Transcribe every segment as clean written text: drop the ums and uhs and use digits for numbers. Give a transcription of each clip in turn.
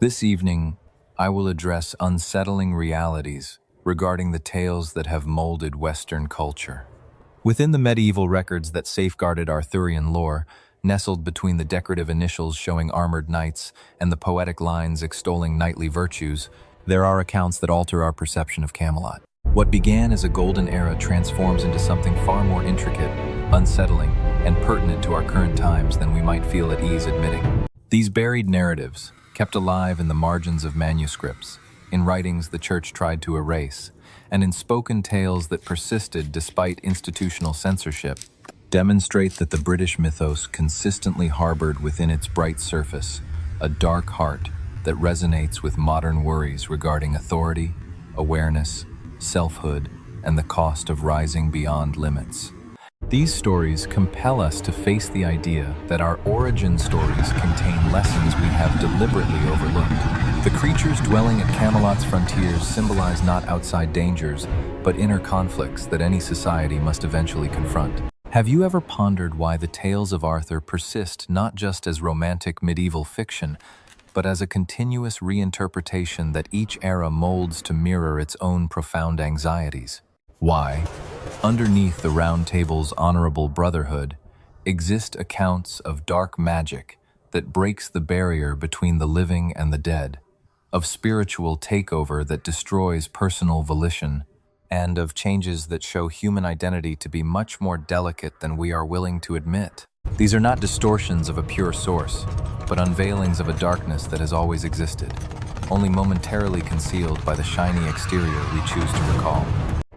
This evening, I will address unsettling realities regarding the tales that have molded Western culture. Within the medieval records that safeguarded Arthurian lore, nestled between the decorative initials showing armored knights and the poetic lines extolling knightly virtues, there are accounts that alter our perception of Camelot. What began as a golden era transforms into something far more intricate, unsettling, and pertinent to our current times than we might feel at ease admitting. These buried narratives, kept alive in the margins of manuscripts, in writings the church tried to erase, and in spoken tales that persisted despite institutional censorship, demonstrate that the British mythos consistently harbored within its bright surface a dark heart that resonates with modern worries regarding authority, awareness, selfhood, and the cost of rising beyond limits. These stories compel us to face the idea that our origin stories contain lessons we have deliberately overlooked. The creatures dwelling at Camelot's frontiers symbolize not outside dangers, but inner conflicts that any society must eventually confront. Have you ever pondered why the tales of Arthur persist not just as romantic medieval fiction, but as a continuous reinterpretation that each era molds to mirror its own profound anxieties? Why, underneath the Round Table's honorable brotherhood, exist accounts of dark magic that breaks the barrier between the living and the dead, of spiritual takeover that destroys personal volition, and of changes that show human identity to be much more delicate than we are willing to admit. These are not distortions of a pure source, but unveilings of a darkness that has always existed, only momentarily concealed by the shiny exterior we choose to recall.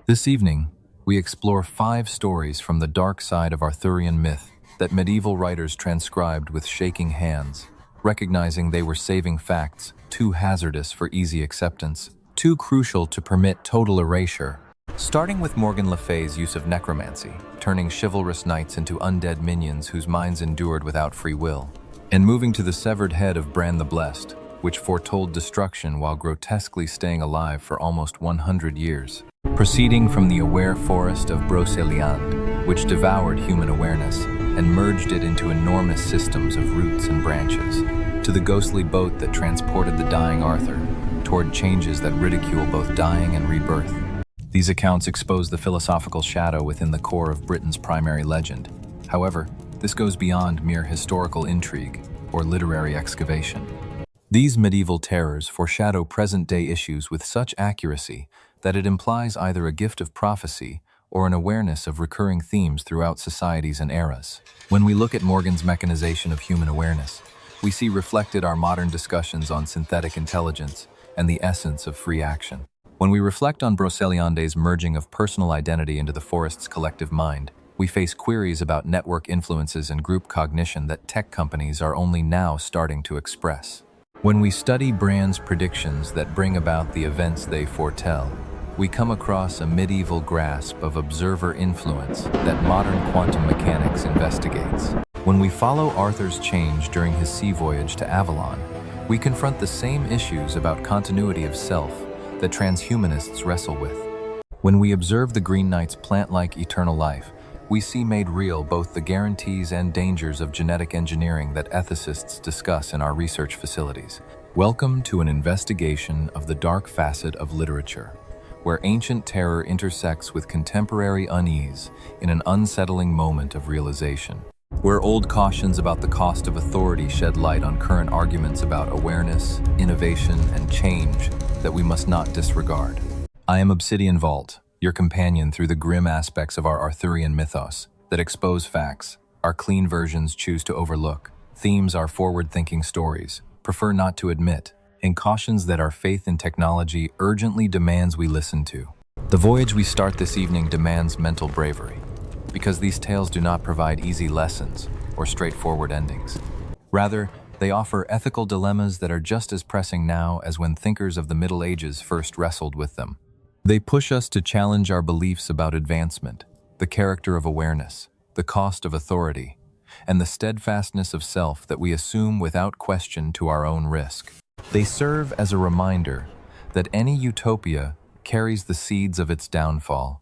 This evening, we explore 5 stories from the dark side of Arthurian myth that medieval writers transcribed with shaking hands, recognizing they were saving facts too hazardous for easy acceptance, too crucial to permit total erasure. Starting with Morgana Le Fay's use of necromancy, turning chivalrous knights into undead minions whose minds endured without free will, and moving to the severed head of Bran the Blessed, which foretold destruction while grotesquely staying alive for almost 100 years. Proceeding from the aware forest of Brocéliande, which devoured human awareness and merged it into enormous systems of roots and branches, to the ghostly boat that transported the dying Arthur toward changes that ridicule both dying and rebirth. These accounts expose the philosophical shadow within the core of Britain's primary legend. However, this goes beyond mere historical intrigue or literary excavation. These medieval terrors foreshadow present-day issues with such accuracy that it implies either a gift of prophecy or an awareness of recurring themes throughout societies and eras. When we look at Morgan's mechanization of human awareness, we see reflected our modern discussions on synthetic intelligence and the essence of free action. When we reflect on Brocéliande's merging of personal identity into the forest's collective mind, we face queries about network influences and group cognition that tech companies are only now starting to express. When we study Bran's predictions that bring about the events they foretell, we come across a medieval grasp of observer influence that modern quantum mechanics investigates. When we follow Arthur's change during his sea voyage to Avalon, we confront the same issues about continuity of self that transhumanists wrestle with. When we observe the Green Knight's plant-like eternal life, we see made real both the guarantees and dangers of genetic engineering that ethicists discuss in our research facilities. Welcome to an investigation of the dark facet of literature, where ancient terror intersects with contemporary unease in an unsettling moment of realization. Where old cautions about the cost of authority shed light on current arguments about awareness, innovation, and change that we must not disregard. I am Obsidian Vault, your companion through the grim aspects of our Arthurian mythos that expose facts our clean versions choose to overlook, themes our forward-thinking stories prefer not to admit, and cautions that our faith in technology urgently demands we listen to. The voyage we start this evening demands mental bravery, because these tales do not provide easy lessons or straightforward endings. Rather, they offer ethical dilemmas that are just as pressing now as when thinkers of the Middle Ages first wrestled with them. They push us to challenge our beliefs about advancement, the character of awareness, the cost of authority, and the steadfastness of self that we assume without question to our own risk. They serve as a reminder that any utopia carries the seeds of its downfall,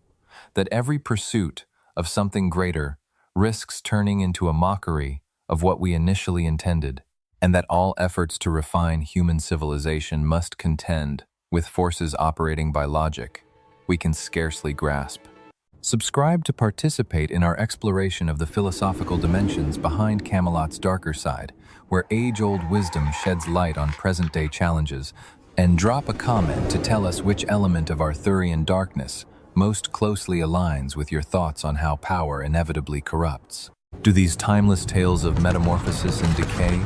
that every pursuit of something greater risks turning into a mockery of what we initially intended, and that all efforts to refine human civilization must contend with forces operating by logic we can scarcely grasp. Subscribe to participate in our exploration of the philosophical dimensions behind Camelot's darker side, where age-old wisdom sheds light on present-day challenges, and drop a comment to tell us which element of Arthurian darkness most closely aligns with your thoughts on how power inevitably corrupts. Do these timeless tales of metamorphosis and decay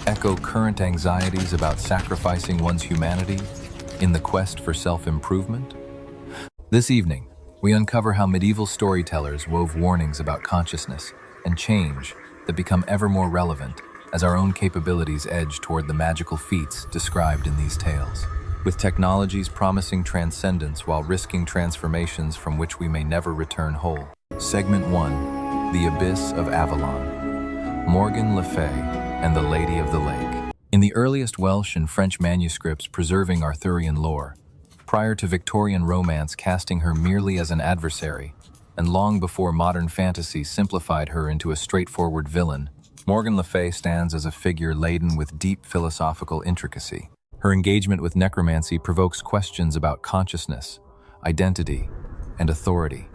echo current anxieties about sacrificing one's humanity in the quest for self-improvement? This evening, we uncover how medieval storytellers wove warnings about consciousness and change that become ever more relevant as our own capabilities edge toward the magical feats described in these tales. With technologies promising transcendence while risking transformations from which we may never return whole. Segment 1. The Abyss of Avalon. Morgana Le Fay and the Lady of the Lake. In the earliest Welsh and French manuscripts preserving Arthurian lore, prior to Victorian romance casting her merely as an adversary, and long before modern fantasy simplified her into a straightforward villain, Morgana Le Fay stands as a figure laden with deep philosophical intricacy. Her engagement with necromancy provokes questions about consciousness, identity, and authority,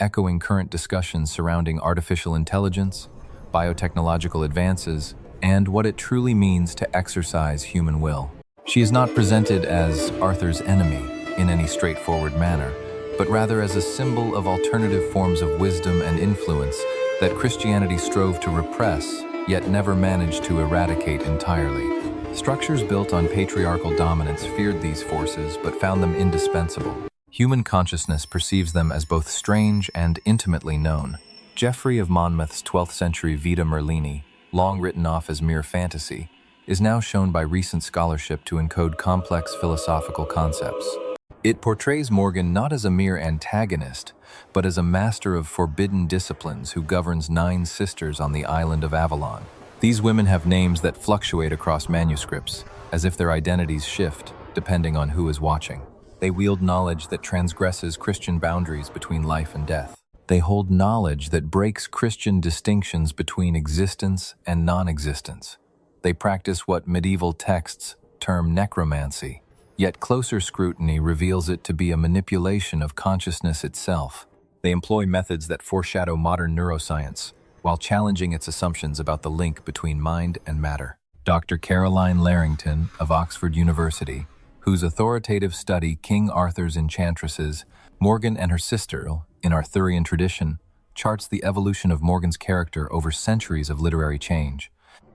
echoing current discussions surrounding artificial intelligence, biotechnological advances, and what it truly means to exercise human will. She is not presented as Arthur's enemy in any straightforward manner, but rather as a symbol of alternative forms of wisdom and influence that Christianity strove to repress, yet never managed to eradicate entirely. Structures built on patriarchal dominance feared these forces, but found them indispensable. Human consciousness perceives them as both strange and intimately known. Geoffrey of Monmouth's 12th century Vita Merlini, long written off as mere fantasy, is now shown by recent scholarship to encode complex philosophical concepts. It portrays Morgan not as a mere antagonist, but as a master of forbidden disciplines who governs 9 sisters on the island of Avalon. These women have names that fluctuate across manuscripts, as if their identities shift depending on who is watching. They wield knowledge that transgresses Christian boundaries between life and death. They hold knowledge that breaks Christian distinctions between existence and non-existence. They practice what medieval texts term necromancy, yet closer scrutiny reveals it to be a manipulation of consciousness itself. They employ methods that foreshadow modern neuroscience, while challenging its assumptions about the link between mind and matter. Dr. Caroline Larrington of Oxford University, whose authoritative study King Arthur's Enchantresses, Morgan and Her Sister in Arthurian tradition, charts the evolution of Morgan's character over centuries of literary change,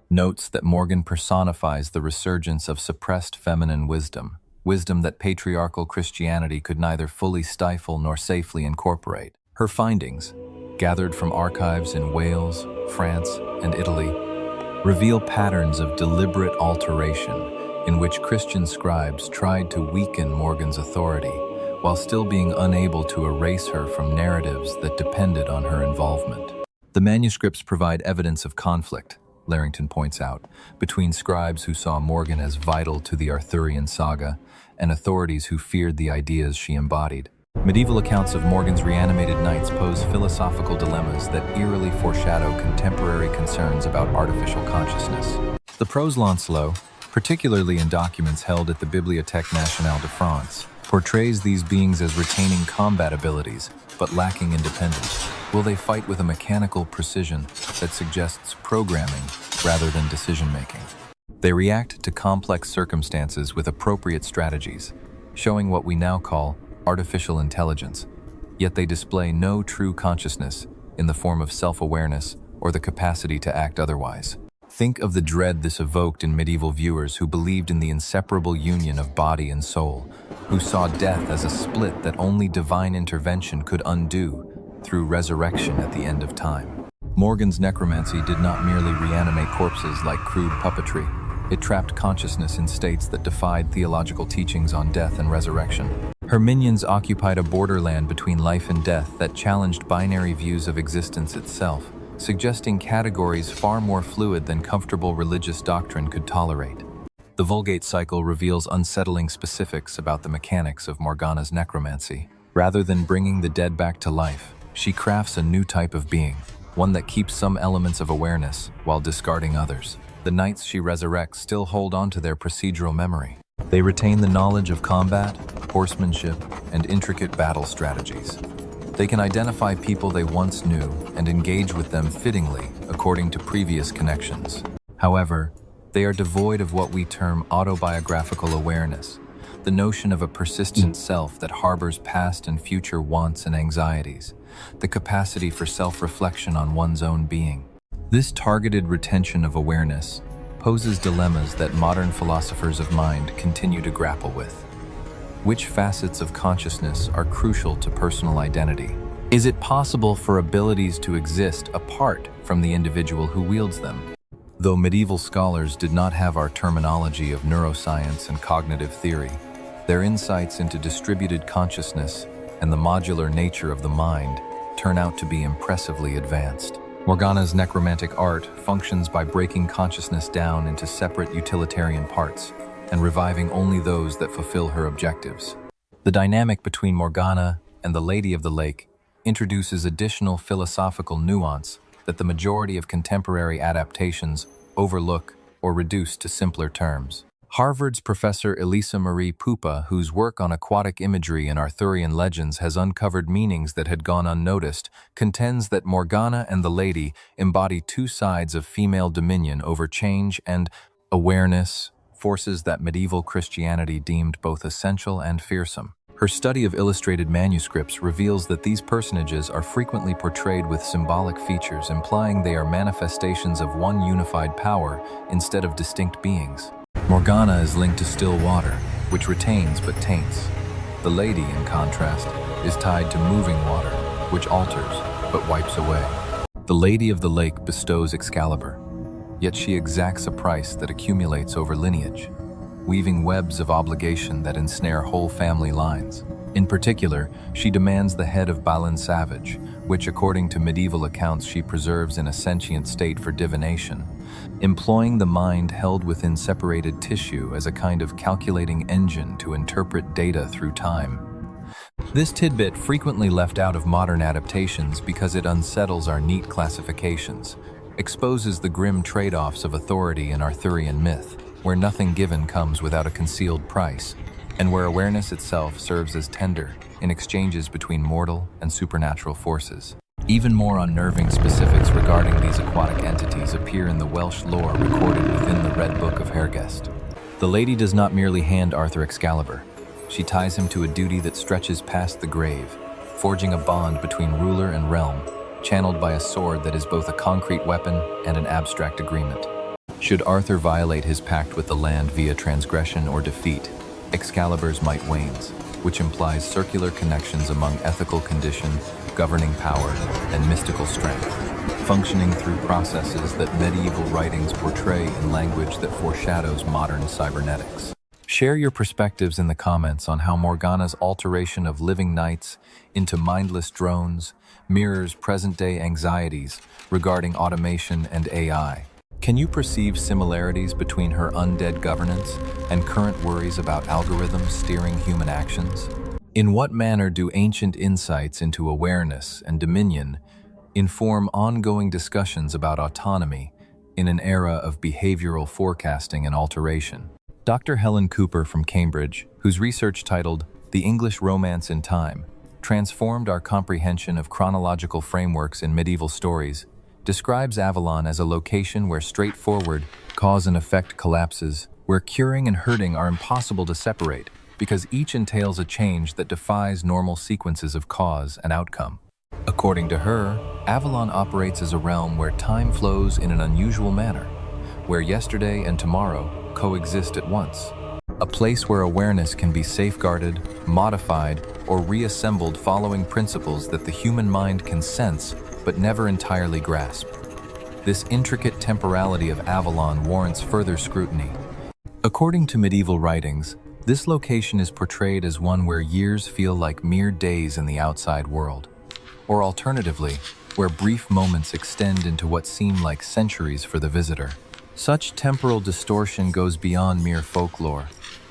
notes that Morgan personifies the resurgence of suppressed feminine wisdom that patriarchal Christianity could neither fully stifle nor safely incorporate. Her findings, gathered from archives in Wales, France, and Italy, reveal patterns of deliberate alteration in which Christian scribes tried to weaken Morgan's authority while still being unable to erase her from narratives that depended on her involvement. The manuscripts provide evidence of conflict, Larrington points out, between scribes who saw Morgan as vital to the Arthurian saga and authorities who feared the ideas she embodied. Medieval accounts of Morgan's reanimated knights pose philosophical dilemmas that eerily foreshadow contemporary concerns about artificial consciousness. The prose Lancelot, particularly in documents held at the Bibliothèque Nationale de France, portrays these beings as retaining combat abilities, but lacking independence. Will they fight with a mechanical precision that suggests programming rather than decision-making? They react to complex circumstances with appropriate strategies, showing what we now call artificial intelligence, yet they display no true consciousness in the form of self-awareness or the capacity to act otherwise. Think of the dread this evoked in medieval viewers who believed in the inseparable union of body and soul, who saw death as a split that only divine intervention could undo through resurrection at the end of time. Morgan's necromancy did not merely reanimate corpses like crude puppetry. It trapped consciousness in states that defied theological teachings on death and resurrection. Her minions occupied a borderland between life and death that challenged binary views of existence itself, suggesting categories far more fluid than comfortable religious doctrine could tolerate. The Vulgate cycle reveals unsettling specifics about the mechanics of Morgana's necromancy. Rather than bringing the dead back to life, she crafts a new type of being, one that keeps some elements of awareness while discarding others. The knights she resurrects still hold on to their procedural memory. They retain the knowledge of combat, horsemanship, and intricate battle strategies. They can identify people they once knew and engage with them fittingly according to previous connections. However, they are devoid of what we term autobiographical awareness, the notion of a persistent self that harbors past and future wants and anxieties, the capacity for self-reflection on one's own being. This targeted retention of awareness poses dilemmas that modern philosophers of mind continue to grapple with. Which facets of consciousness are crucial to personal identity? Is it possible for abilities to exist apart from the individual who wields them? Though medieval scholars did not have our terminology of neuroscience and cognitive theory, their insights into distributed consciousness and the modular nature of the mind turn out to be impressively advanced. Morgana's necromantic art functions by breaking consciousness down into separate utilitarian parts and reviving only those that fulfill her objectives. The dynamic between Morgana and the Lady of the Lake introduces additional philosophical nuance that the majority of contemporary adaptations overlook or reduce to simpler terms. Harvard's Professor Elisa Marie Pupa, whose work on aquatic imagery in Arthurian legends has uncovered meanings that had gone unnoticed, contends that Morgana and the Lady embody two sides of female dominion over change and awareness, forces that medieval Christianity deemed both essential and fearsome. Her study of illustrated manuscripts reveals that these personages are frequently portrayed with symbolic features, implying they are manifestations of one unified power instead of distinct beings. Morgana is linked to still water, which retains but taints. The Lady, in contrast, is tied to moving water, which alters but wipes away. The Lady of the Lake bestows Excalibur, yet she exacts a price that accumulates over lineage, weaving webs of obligation that ensnare whole family lines. In particular, she demands the head of Balin Savage, which according to medieval accounts she preserves in a sentient state for divination, employing the mind held within separated tissue as a kind of calculating engine to interpret data through time. This tidbit frequently left out of modern adaptations because it unsettles our neat classifications, exposes the grim trade-offs of authority in Arthurian myth, where nothing given comes without a concealed price, and where awareness itself serves as tender in exchanges between mortal and supernatural forces. Even more unnerving specifics regarding these aquatic entities appear in the Welsh lore recorded within the Red Book of Hergest. The Lady does not merely hand Arthur Excalibur. She ties him to a duty that stretches past the grave, forging a bond between ruler and realm, channeled by a sword that is both a concrete weapon and an abstract agreement. Should Arthur violate his pact with the land via transgression or defeat, Excalibur's might wanes, which implies circular connections among ethical condition, governing power, and mystical strength, functioning through processes that medieval writings portray in language that foreshadows modern cybernetics. Share your perspectives in the comments on how Morgana's alteration of living knights into mindless drones mirrors present-day anxieties regarding automation and AI. Can you perceive similarities between her undead governance and current worries about algorithms steering human actions? In what manner do ancient insights into awareness and dominion inform ongoing discussions about autonomy in an era of behavioral forecasting and alteration? Dr. Helen Cooper from Cambridge, whose research titled The English Romance in Time transformed our comprehension of chronological frameworks in medieval stories, describes Avalon as a location where straightforward cause and effect collapses, where curing and hurting are impossible to separate because each entails a change that defies normal sequences of cause and outcome. According to her, Avalon operates as a realm where time flows in an unusual manner, where yesterday and tomorrow coexist at once. A place where awareness can be safeguarded, modified, or reassembled following principles that the human mind can sense but never entirely grasp. This intricate temporality of Avalon warrants further scrutiny. According to medieval writings, this location is portrayed as one where years feel like mere days in the outside world, or alternatively, where brief moments extend into what seem like centuries for the visitor. Such temporal distortion goes beyond mere folklore.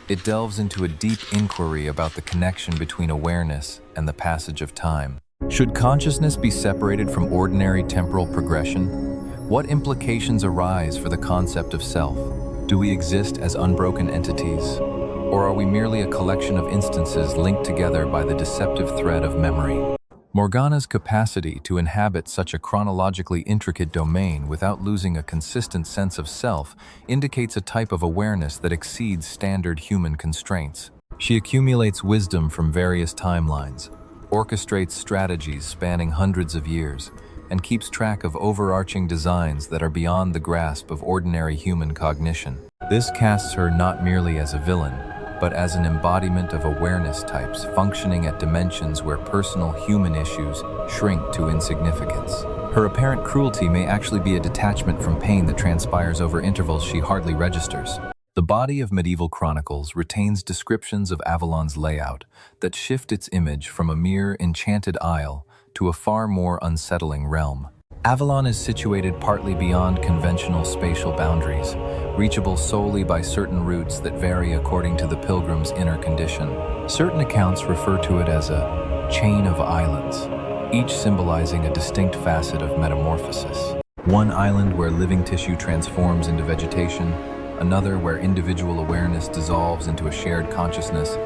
It delves into a deep inquiry about the connection between awareness and the passage of time. Should consciousness be separated from ordinary temporal progression? What implications arise for the concept of self? Do we exist as unbroken entities? Or are we merely a collection of instances linked together by the deceptive thread of memory? Morgana's capacity to inhabit such a chronologically intricate domain without losing a consistent sense of self indicates a type of awareness that exceeds standard human constraints. She accumulates wisdom from various timelines, orchestrates strategies spanning hundreds of years, and keeps track of overarching designs that are beyond the grasp of ordinary human cognition. This casts her not merely as a villain, but as an embodiment of awareness types functioning at dimensions where personal human issues shrink to insignificance. Her apparent cruelty may actually be a detachment from pain that transpires over intervals she hardly registers. The body of medieval chronicles retains descriptions of Avalon's layout that shift its image from a mere enchanted isle to a far more unsettling realm. Avalon is situated partly beyond conventional spatial boundaries, reachable solely by certain routes that vary according to the pilgrim's inner condition. Certain accounts refer to it as a chain of islands, each symbolizing a distinct facet of metamorphosis. One island where living tissue transforms into vegetation, another where individual awareness dissolves into a shared consciousness,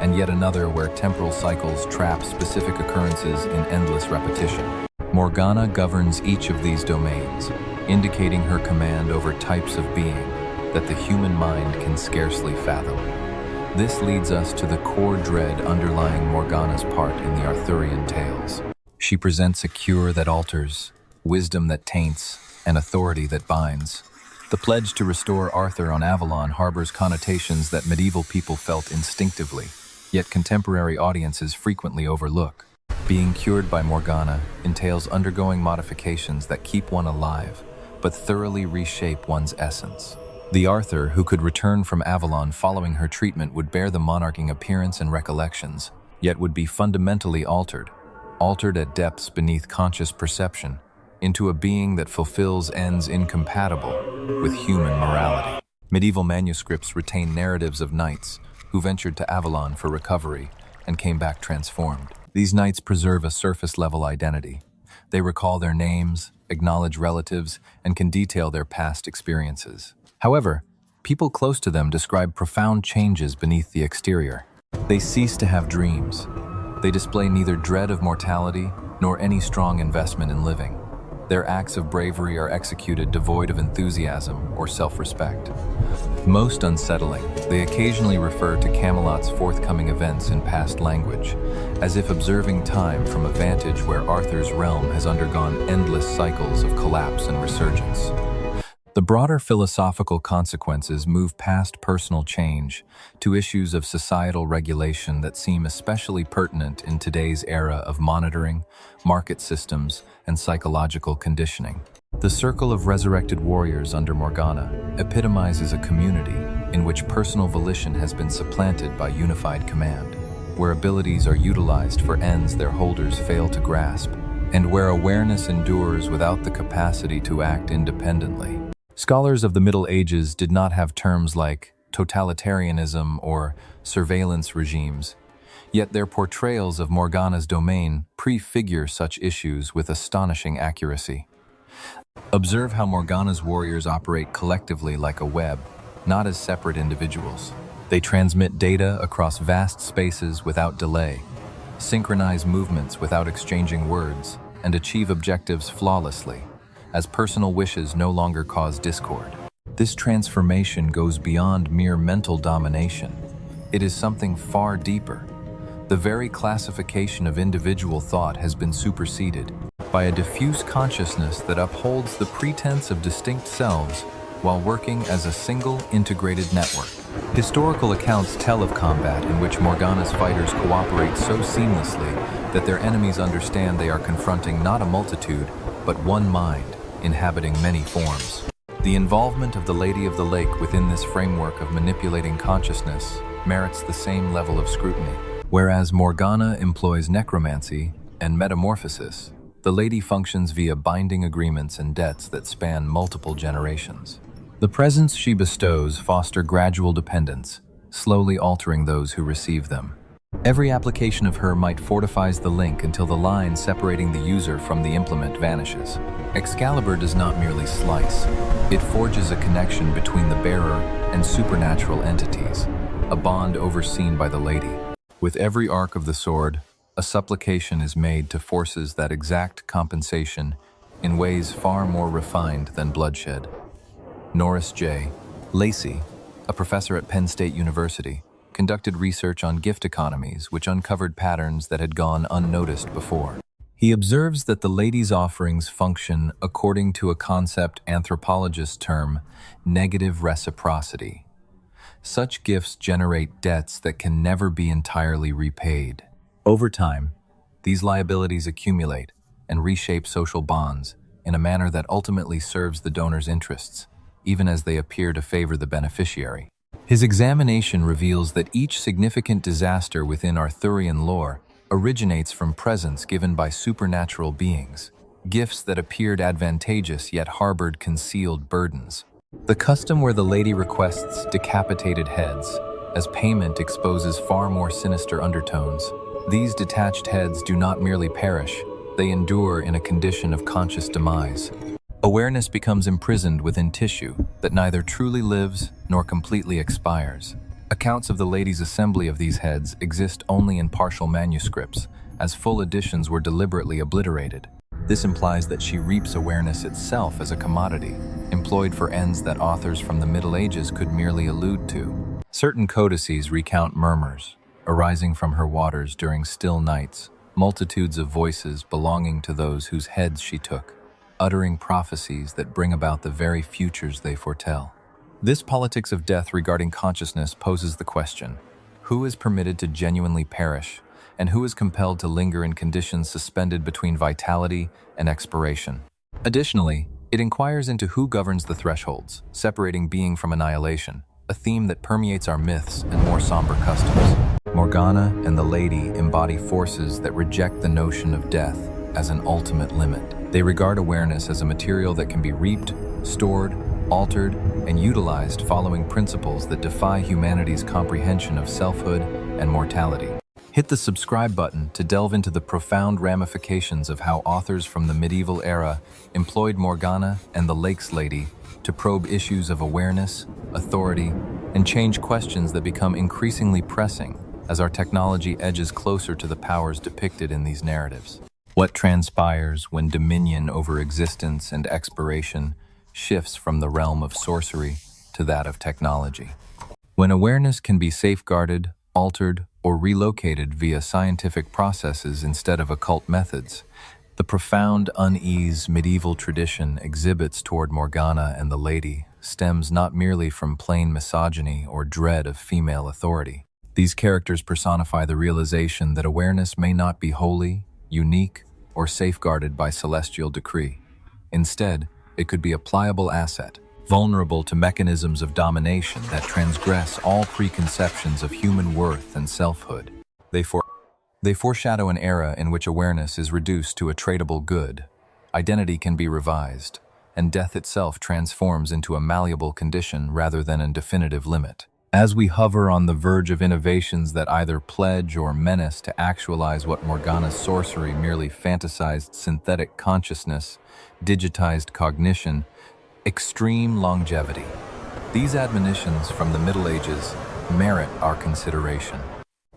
and yet another where temporal cycles trap specific occurrences in endless repetition. Morgana governs each of these domains, indicating her command over types of being that the human mind can scarcely fathom. This leads us to the core dread underlying Morgana's part in the Arthurian tales. She presents a cure that alters, wisdom that taints, and authority that binds. The pledge to restore Arthur on Avalon harbors connotations that medieval people felt instinctively, yet contemporary audiences frequently overlook. Being cured by Morgana entails undergoing modifications that keep one alive, but thoroughly reshape one's essence. The Arthur who could return from Avalon following her treatment would bear the monarching appearance and recollections, yet would be fundamentally altered at depths beneath conscious perception, into a being that fulfills ends incompatible with human morality. Medieval manuscripts retain narratives of knights who ventured to Avalon for recovery and came back transformed. These knights preserve a surface-level identity. They recall their names, acknowledge relatives, and can detail their past experiences. However, people close to them describe profound changes beneath the exterior. They cease to have dreams. They display neither dread of mortality nor any strong investment in living. Their acts of bravery are executed devoid of enthusiasm or self-respect. Most unsettling, they occasionally refer to Camelot's forthcoming events in past language, as if observing time from a vantage where Arthur's realm has undergone endless cycles of collapse and resurgence. The broader philosophical consequences move past personal change to issues of societal regulation that seem especially pertinent in today's era of monitoring, market systems, and psychological conditioning. The circle of resurrected warriors under Morgana epitomizes a community in which personal volition has been supplanted by unified command, where abilities are utilized for ends their holders fail to grasp, and where awareness endures without the capacity to act independently. Scholars of the Middle Ages did not have terms like totalitarianism or surveillance regimes, yet their portrayals of Morgana's domain prefigure such issues with astonishing accuracy. Observe how Morgana's warriors operate collectively like a web, not as separate individuals. They transmit data across vast spaces without delay, synchronize movements without exchanging words, and achieve objectives flawlessly, as personal wishes no longer cause discord. This transformation goes beyond mere mental domination. It is something far deeper. The very classification of individual thought has been superseded by a diffuse consciousness that upholds the pretense of distinct selves while working as a single integrated network. Historical accounts tell of combat in which Morgana's fighters cooperate so seamlessly that their enemies understand they are confronting not a multitude, but one mind, inhabiting many forms. The involvement of the Lady of the Lake within this framework of manipulating consciousness merits the same level of scrutiny. Whereas Morgana employs necromancy and metamorphosis, the Lady functions via binding agreements and debts that span multiple generations. The presents she bestows foster gradual dependence, slowly altering those who receive them. Every application of her might fortifies the link until the line separating the user from the implement vanishes. Excalibur does not merely slice, it forges a connection between the bearer and supernatural entities, a bond overseen by the lady. With every arc of the sword, a supplication is made to forces that exact compensation in ways far more refined than bloodshed. Norris J. Lacey, a professor at Penn State University, conducted research on gift economies which uncovered patterns that had gone unnoticed before. He observes that the lady's offerings function according to a concept anthropologists term negative reciprocity. Such gifts generate debts that can never be entirely repaid. Over time, these liabilities accumulate and reshape social bonds in a manner that ultimately serves the donor's interests, even as they appear to favor the beneficiary. His examination reveals that each significant disaster within Arthurian lore originates from presents given by supernatural beings, gifts that appeared advantageous yet harbored concealed burdens. The custom where the lady requests decapitated heads as payment exposes far more sinister undertones. These detached heads do not merely perish, they endure in a condition of conscious demise. Awareness becomes imprisoned within tissue that neither truly lives nor completely expires. Accounts of the lady's assembly of these heads exist only in partial manuscripts, as full editions were deliberately obliterated. This implies that she reaps awareness itself as a commodity, employed for ends that authors from the Middle Ages could merely allude to. Certain codices recount murmurs, arising from her waters during still nights, multitudes of voices belonging to those whose heads she took, uttering prophecies that bring about the very futures they foretell. This politics of death regarding consciousness poses the question: who is permitted to genuinely perish, and who is compelled to linger in conditions suspended between vitality and expiration? Additionally, it inquires into who governs the thresholds, separating being from annihilation, a theme that permeates our myths and more somber customs. Morgana and the Lady embody forces that reject the notion of death as an ultimate limit. They regard awareness as a material that can be reaped, stored, altered, and utilized following principles that defy humanity's comprehension of selfhood and mortality. Hit the subscribe button to delve into the profound ramifications of how authors from the medieval era employed Morgana and the Lakes Lady to probe issues of awareness, authority, and change questions that become increasingly pressing as our technology edges closer to the powers depicted in these narratives. What transpires when dominion over existence and expiration shifts from the realm of sorcery to that of technology? When awareness can be safeguarded, altered, or relocated via scientific processes instead of occult methods, the profound unease medieval tradition exhibits toward Morgana and the Lady stems not merely from plain misogyny or dread of female authority. These characters personify the realization that awareness may not be holy, unique, or safeguarded by celestial decree. Instead, it could be a pliable asset, vulnerable to mechanisms of domination that transgress all preconceptions of human worth and selfhood. They foreshadow an era in which awareness is reduced to a tradable good, identity can be revised, and death itself transforms into a malleable condition rather than a definitive limit. As we hover on the verge of innovations that either pledge or menace to actualize what Morgana's sorcery merely fantasized synthetic consciousness, digitized cognition, extreme longevity. These admonitions from the Middle Ages merit our consideration.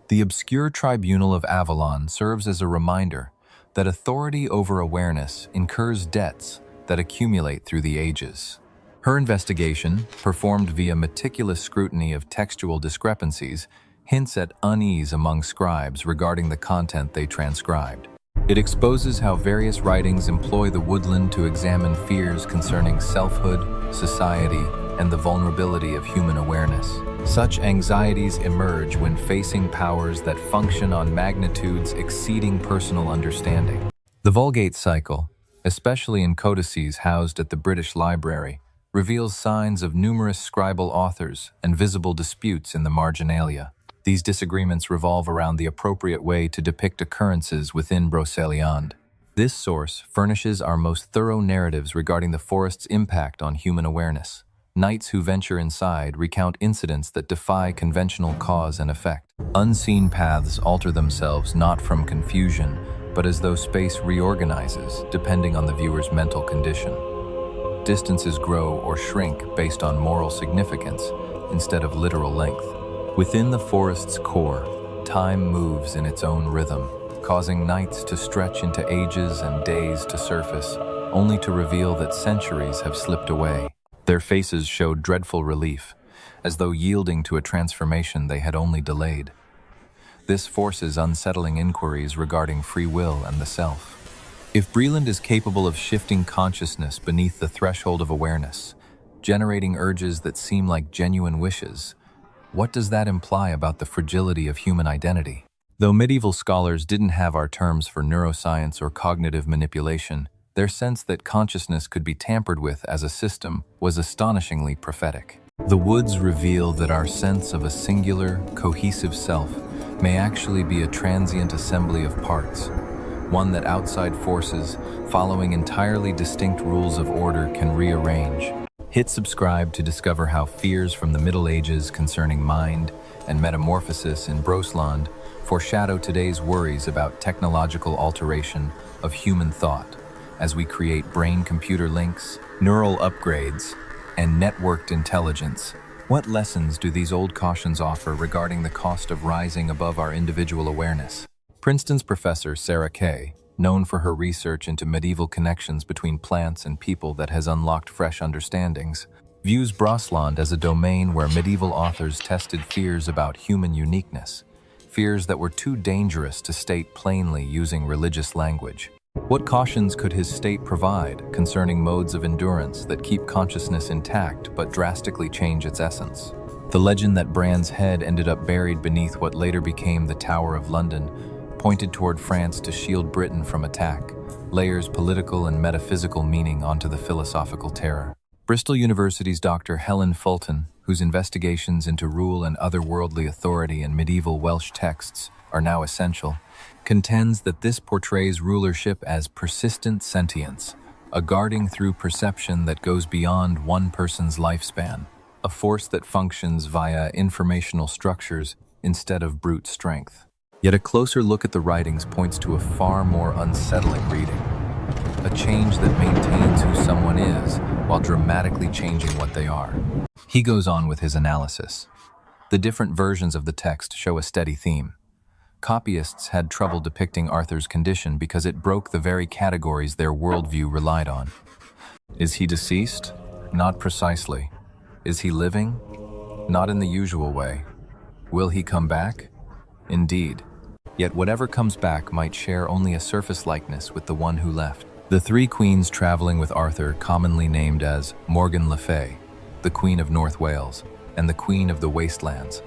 The obscure tribunal of Avalon serves as a reminder that authority over awareness incurs debts that accumulate through the ages. Her investigation, performed via meticulous scrutiny of textual discrepancies, hints at unease among scribes regarding the content they transcribed. It exposes how various writings employ the woodland to examine fears concerning selfhood, society, and the vulnerability of human awareness. Such anxieties emerge when facing powers that function on magnitudes exceeding personal understanding. The Vulgate cycle, especially in codices housed at the British Library, reveals signs of numerous scribal authors and visible disputes in the marginalia. These disagreements revolve around the appropriate way to depict occurrences within Brocéliande. This source furnishes our most thorough narratives regarding the forest's impact on human awareness, Knights who venture inside recount incidents that defy conventional cause and effect. Unseen paths alter themselves not from confusion, but as though space reorganizes, depending on the viewer's mental condition. Distances grow or shrink based on moral significance instead of literal length. Within the forest's core, time moves in its own rhythm, causing nights to stretch into ages and days to surface, only to reveal that centuries have slipped away. Their faces showed dreadful relief, as though yielding to a transformation they had only delayed. This forces unsettling inquiries regarding free will and the self. If Breland is capable of shifting consciousness beneath the threshold of awareness, generating urges that seem like genuine wishes, what does that imply about the fragility of human identity? Though medieval scholars didn't have our terms for neuroscience or cognitive manipulation, their sense that consciousness could be tampered with as a system was astonishingly prophetic. The woods reveal that our sense of a singular, cohesive self may actually be a transient assembly of parts, one that outside forces, following entirely distinct rules of order, can rearrange. Hit subscribe to discover how fears from the Middle Ages concerning mind and metamorphosis in Brosland foreshadow today's worries about technological alteration of human thought, as we create brain-computer links, neural upgrades, and networked intelligence. What lessons do these old cautions offer regarding the cost of rising above our individual awareness? Princeton's professor Sarah Kay, known for her research into medieval connections between plants and people that has unlocked fresh understandings, views Brosland as a domain where medieval authors tested fears about human uniqueness, fears that were too dangerous to state plainly using religious language. What cautions could his state provide concerning modes of endurance that keep consciousness intact but drastically change its essence? The legend that Bran's head ended up buried beneath what later became the Tower of London pointed toward France to shield Britain from attack, layers political and metaphysical meaning onto the philosophical terror. Bristol University's Dr. Helen Fulton, whose investigations into rule and otherworldly authority in medieval Welsh texts are now essential, contends that this portrays rulership as persistent sentience, a guarding through perception that goes beyond one person's lifespan, a force that functions via informational structures instead of brute strength. Yet a closer look at the writings points to a far more unsettling reading, a change that maintains who someone is while dramatically changing what they are. He goes on with his analysis. The different versions of the text show a steady theme. Copyists had trouble depicting Arthur's condition because it broke the very categories their worldview relied on. Is he deceased? Not precisely. Is he living? Not in the usual way. Will he come back? Indeed. Yet whatever comes back might share only a surface likeness with the one who left. The three queens traveling with Arthur, commonly named as Morgana Le Fay, the Queen of North Wales, and the Queen of the Wastelands,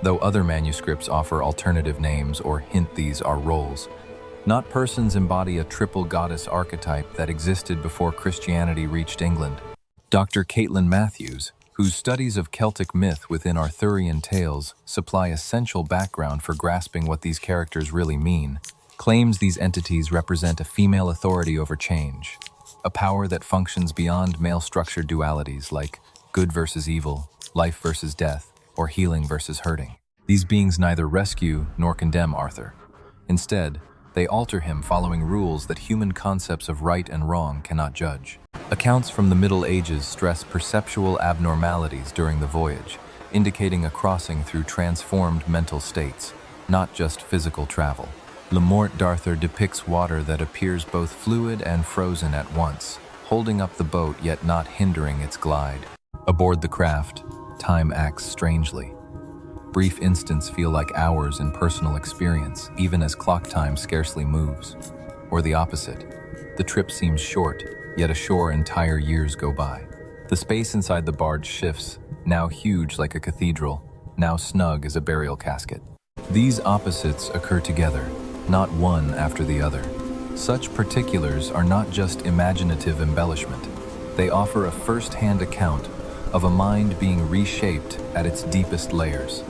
though other manuscripts offer alternative names or hint these are roles. Not persons embody a triple goddess archetype that existed before Christianity reached England. Dr. Caitlin Matthews, whose studies of Celtic myth within Arthurian tales supply essential background for grasping what these characters really mean, claims these entities represent a female authority over change, a power that functions beyond male-structured dualities like good versus evil, life versus death, or healing versus hurting. These beings neither rescue nor condemn Arthur. Instead, they alter him following rules that human concepts of right and wrong cannot judge. Accounts from the Middle Ages stress perceptual abnormalities during the voyage, indicating a crossing through transformed mental states, not just physical travel. Le Morte d'Arthur depicts water that appears both fluid and frozen at once, holding up the boat yet not hindering its glide. Aboard the craft, time acts strangely. Brief instants feel like hours in personal experience, even as clock time scarcely moves. Or the opposite. The trip seems short, yet ashore entire years go by. The space inside the barge shifts, now huge like a cathedral, now snug as a burial casket. These opposites occur together, not one after the other. Such particulars are not just imaginative embellishment. They offer a first-hand account of a mind being reshaped at its deepest layers.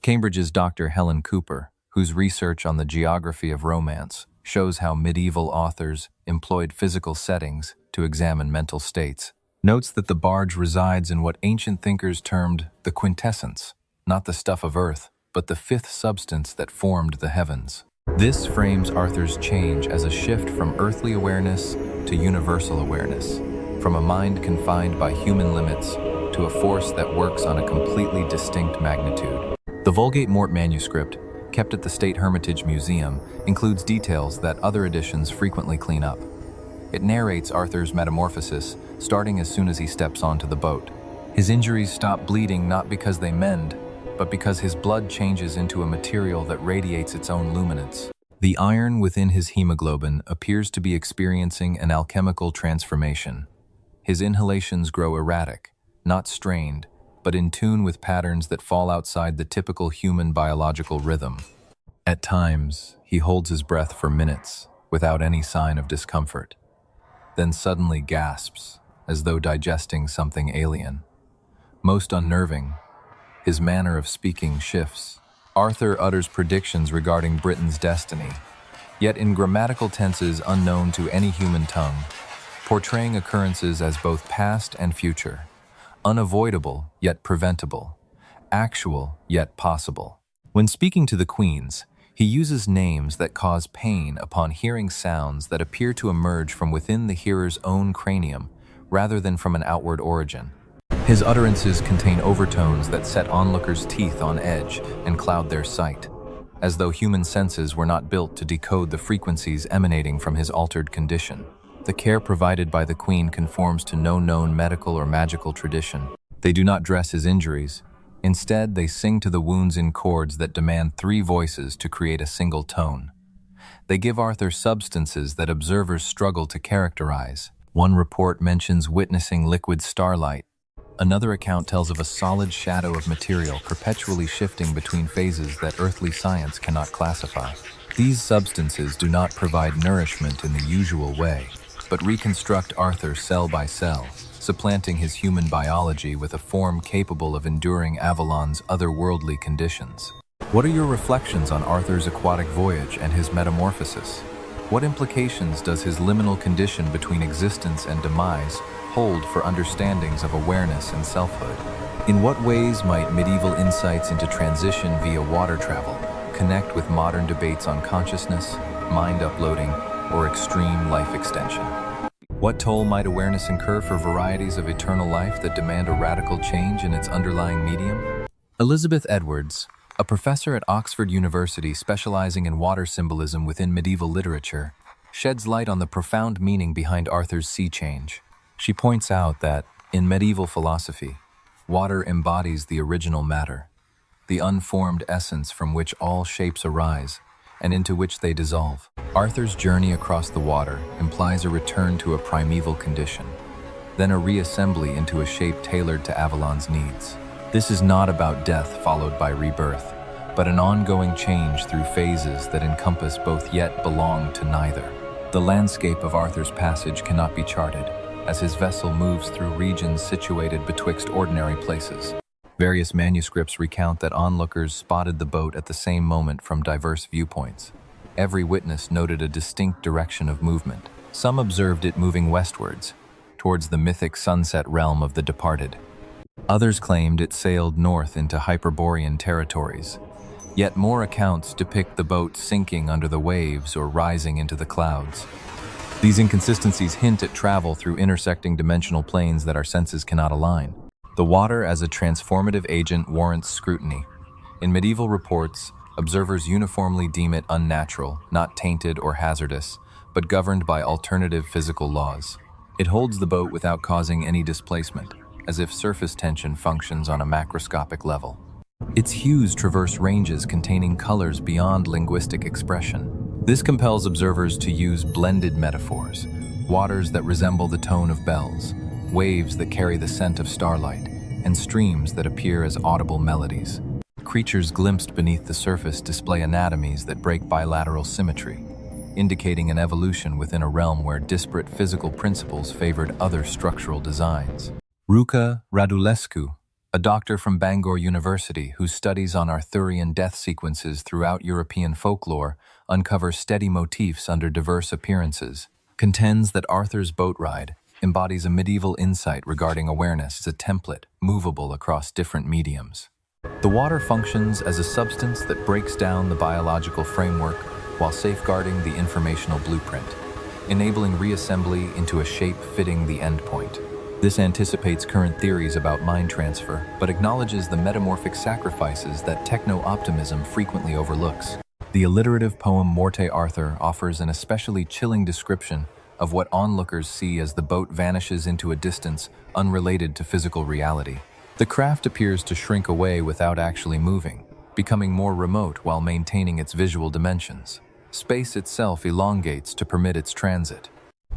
Cambridge's Dr. Helen Cooper, whose research on the geography of romance shows how medieval authors employed physical settings to examine mental states, notes that the barge resides in what ancient thinkers termed the quintessence, not the stuff of earth, but the fifth substance that formed the heavens. This frames Arthur's change as a shift from earthly awareness to universal awareness, from a mind confined by human limits to a force that works on a completely distinct magnitude. The Vulgate Mort manuscript, kept at the State Hermitage Museum, includes details that other editions frequently clean up. It narrates Arthur's metamorphosis, starting as soon as he steps onto the boat. His injuries stop bleeding not because they mend, but because his blood changes into a material that radiates its own luminance. The iron within his hemoglobin appears to be experiencing an alchemical transformation. His inhalations grow erratic, not strained, but in tune with patterns that fall outside the typical human biological rhythm. At times, he holds his breath for minutes, without any sign of discomfort, then suddenly gasps, as though digesting something alien. Most unnerving, his manner of speaking shifts. Arthur utters predictions regarding Britain's destiny, yet in grammatical tenses unknown to any human tongue, portraying occurrences as both past and future, unavoidable yet preventable, actual yet possible. When speaking to the queens, he uses names that cause pain upon hearing sounds that appear to emerge from within the hearer's own cranium rather than from an outward origin. His utterances contain overtones that set onlookers' teeth on edge and cloud their sight, as though human senses were not built to decode the frequencies emanating from his altered condition. The care provided by the Queen conforms to no known medical or magical tradition. They do not dress his injuries. Instead, they sing to the wounds in chords that demand 3 voices to create a single tone. They give Arthur substances that observers struggle to characterize. One report mentions witnessing liquid starlight. Another account tells of a solid shadow of material perpetually shifting between phases that earthly science cannot classify. These substances do not provide nourishment in the usual way, but reconstruct Arthur cell by cell, supplanting his human biology with a form capable of enduring Avalon's otherworldly conditions. What are your reflections on Arthur's aquatic voyage and his metamorphosis? What implications does his liminal condition between existence and demise hold for understandings of awareness and selfhood? In what ways might medieval insights into transition via water travel connect with modern debates on consciousness, mind uploading, or extreme life extension? What toll might awareness incur for varieties of eternal life that demand a radical change in its underlying medium? Elizabeth Edwards, a professor at Oxford University specializing in water symbolism within medieval literature, sheds light on the profound meaning behind Arthur's sea change. She points out that, in medieval philosophy, water embodies the original matter, the unformed essence from which all shapes arise, and into which they dissolve. Arthur's journey across the water implies a return to a primeval condition, then a reassembly into a shape tailored to Avalon's needs. This is not about death followed by rebirth, but an ongoing change through phases that encompass both yet belong to neither. The landscape of Arthur's passage cannot be charted, as his vessel moves through regions situated betwixt ordinary places. Various manuscripts recount that onlookers spotted the boat at the same moment from diverse viewpoints. Every witness noted a distinct direction of movement. Some observed it moving westwards, towards the mythic sunset realm of the departed. Others claimed it sailed north into Hyperborean territories. Yet more accounts depict the boat sinking under the waves or rising into the clouds. These inconsistencies hint at travel through intersecting dimensional planes that our senses cannot align. The water as a transformative agent warrants scrutiny. In medieval reports, observers uniformly deem it unnatural, not tainted or hazardous, but governed by alternative physical laws. It holds the boat without causing any displacement, as if surface tension functions on a macroscopic level. Its hues traverse ranges containing colors beyond linguistic expression. This compels observers to use blended metaphors, waters that resemble the tone of bells, waves that carry the scent of starlight, and streams that appear as audible melodies. Creatures glimpsed beneath the surface display anatomies that break bilateral symmetry, indicating an evolution within a realm where disparate physical principles favored other structural designs. Ruka Radulescu, a doctor from Bangor University whose studies on Arthurian death sequences throughout European folklore uncover steady motifs under diverse appearances, contends that Arthur's boat ride, embodies a medieval insight regarding awareness as a template, movable across different mediums. The water functions as a substance that breaks down the biological framework while safeguarding the informational blueprint, enabling reassembly into a shape fitting the endpoint. This anticipates current theories about mind transfer, but acknowledges the metamorphic sacrifices that techno-optimism frequently overlooks. The alliterative poem Morte Arthur offers an especially chilling description of what onlookers see as the boat vanishes into a distance unrelated to physical reality. The craft appears to shrink away without actually moving, becoming more remote while maintaining its visual dimensions. Space itself elongates to permit its transit.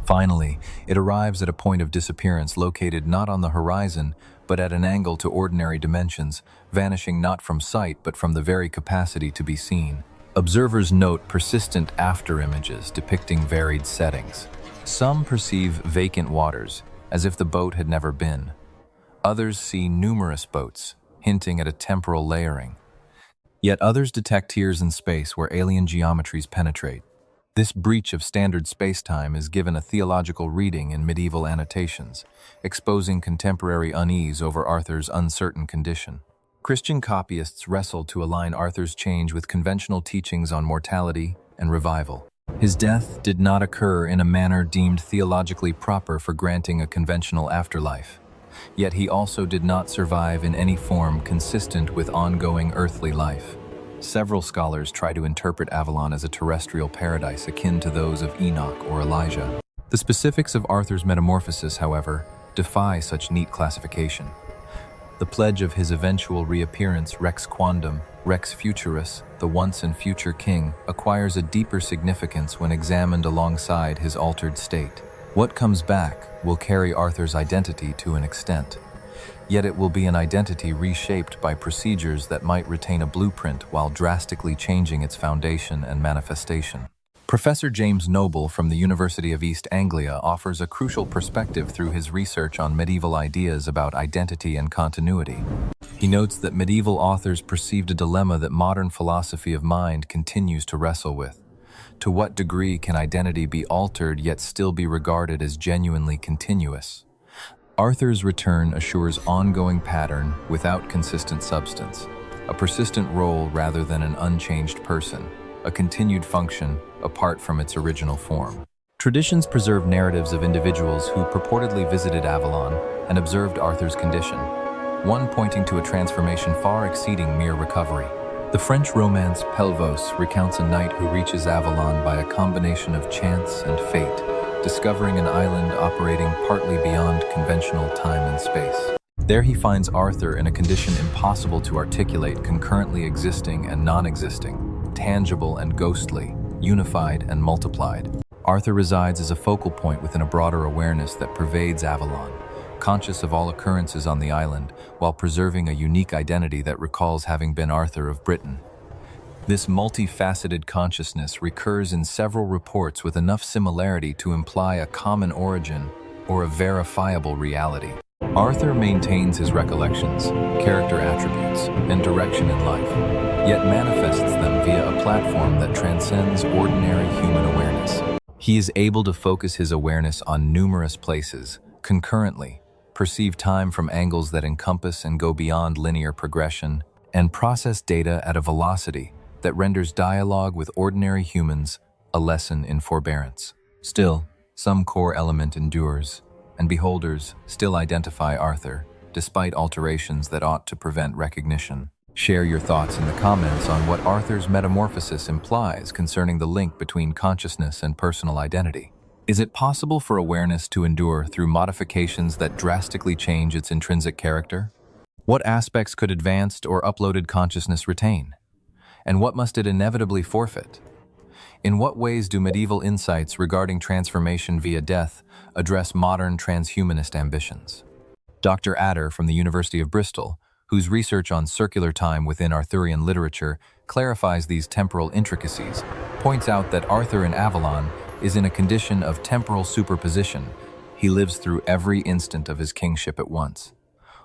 Finally, it arrives at a point of disappearance located not on the horizon, but at an angle to ordinary dimensions, vanishing not from sight but from the very capacity to be seen. Observers note persistent afterimages depicting varied settings. Some perceive vacant waters, as if the boat had never been. Others see numerous boats, hinting at a temporal layering. Yet others detect tiers in space where alien geometries penetrate. This breach of standard space-time is given a theological reading in medieval annotations, exposing contemporary unease over Arthur's uncertain condition. Christian copyists wrestled to align Arthur's change with conventional teachings on mortality and revival. His death did not occur in a manner deemed theologically proper for granting a conventional afterlife. Yet he also did not survive in any form consistent with ongoing earthly life. Several scholars try to interpret Avalon as a terrestrial paradise akin to those of Enoch or Elijah. The specifics of Arthur's metamorphosis, however, defy such neat classification. The pledge of his eventual reappearance, Rex Quandam, Rex Futurus, the once and future king, acquires a deeper significance when examined alongside his altered state. What comes back will carry Arthur's identity to an extent. Yet it will be an identity reshaped by procedures that might retain a blueprint while drastically changing its foundation and manifestation. Professor James Noble from the University of East Anglia offers a crucial perspective through his research on medieval ideas about identity and continuity. He notes that medieval authors perceived a dilemma that modern philosophy of mind continues to wrestle with. To what degree can identity be altered yet still be regarded as genuinely continuous? Arthur's return assures ongoing pattern without consistent substance, a persistent role rather than an unchanged person, a continued function apart from its original form. Traditions preserve narratives of individuals who purportedly visited Avalon and observed Arthur's condition, one pointing to a transformation far exceeding mere recovery. The French romance Pelvoux recounts a knight who reaches Avalon by a combination of chance and fate, discovering an island operating partly beyond conventional time and space. There he finds Arthur in a condition impossible to articulate, concurrently existing and non-existing, tangible and ghostly, unified and multiplied. Arthur resides as a focal point within a broader awareness that pervades Avalon, conscious of all occurrences on the island, while preserving a unique identity that recalls having been Arthur of Britain. This multifaceted consciousness recurs in several reports with enough similarity to imply a common origin or a verifiable reality. Arthur maintains his recollections, character attributes, and direction in life, yet manifests them via a platform that transcends ordinary human awareness. He is able to focus his awareness on numerous places, concurrently, perceive time from angles that encompass and go beyond linear progression, and process data at a velocity that renders dialogue with ordinary humans a lesson in forbearance. Still, some core element endures, and beholders still identify Arthur, despite alterations that ought to prevent recognition. Share your thoughts in the comments on what Arthur's metamorphosis implies concerning the link between consciousness and personal identity. Is it possible for awareness to endure through modifications that drastically change its intrinsic character? What aspects could advanced or uploaded consciousness retain? And what must it inevitably forfeit? In what ways do medieval insights regarding transformation via death address modern transhumanist ambitions? Dr. Adder from the University of Bristol, whose research on circular time within Arthurian literature clarifies these temporal intricacies, points out that Arthur in Avalon is in a condition of temporal superposition. He lives through every instant of his kingship at once,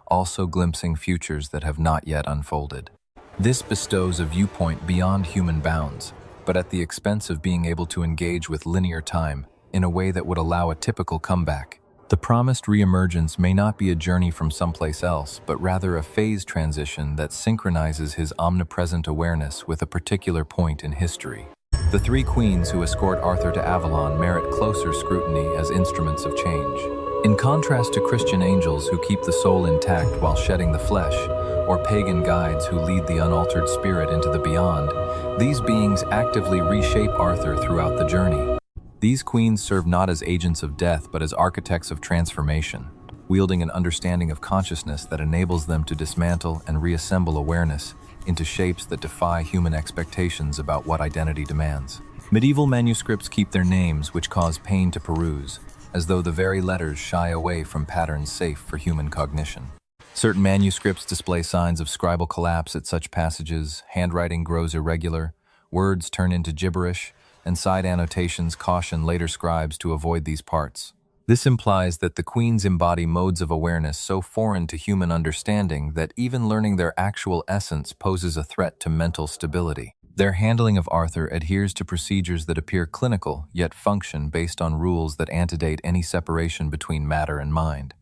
also glimpsing futures that have not yet unfolded. This bestows a viewpoint beyond human bounds, but at the expense of being able to engage with linear time in a way that would allow a typical comeback. The promised re-emergence may not be a journey from someplace else, but rather a phase transition that synchronizes his omnipresent awareness with a particular point in history. The three queens who escort Arthur to Avalon merit closer scrutiny as instruments of change. In contrast to Christian angels who keep the soul intact while shedding the flesh, or pagan guides who lead the unaltered spirit into the beyond, these beings actively reshape Arthur throughout the journey. These queens serve not as agents of death but as architects of transformation, wielding an understanding of consciousness that enables them to dismantle and reassemble awareness into shapes that defy human expectations about what identity demands. Medieval manuscripts keep their names, which cause pain to peruse, as though the very letters shy away from patterns safe for human cognition. Certain manuscripts display signs of scribal collapse at such passages, handwriting grows irregular, words turn into gibberish, and side annotations caution later scribes to avoid these parts. This implies that the queens embody modes of awareness so foreign to human understanding that even learning their actual essence poses a threat to mental stability. Their handling of Arthur adheres to procedures that appear clinical, yet function based on rules that antedate any separation between matter and mind.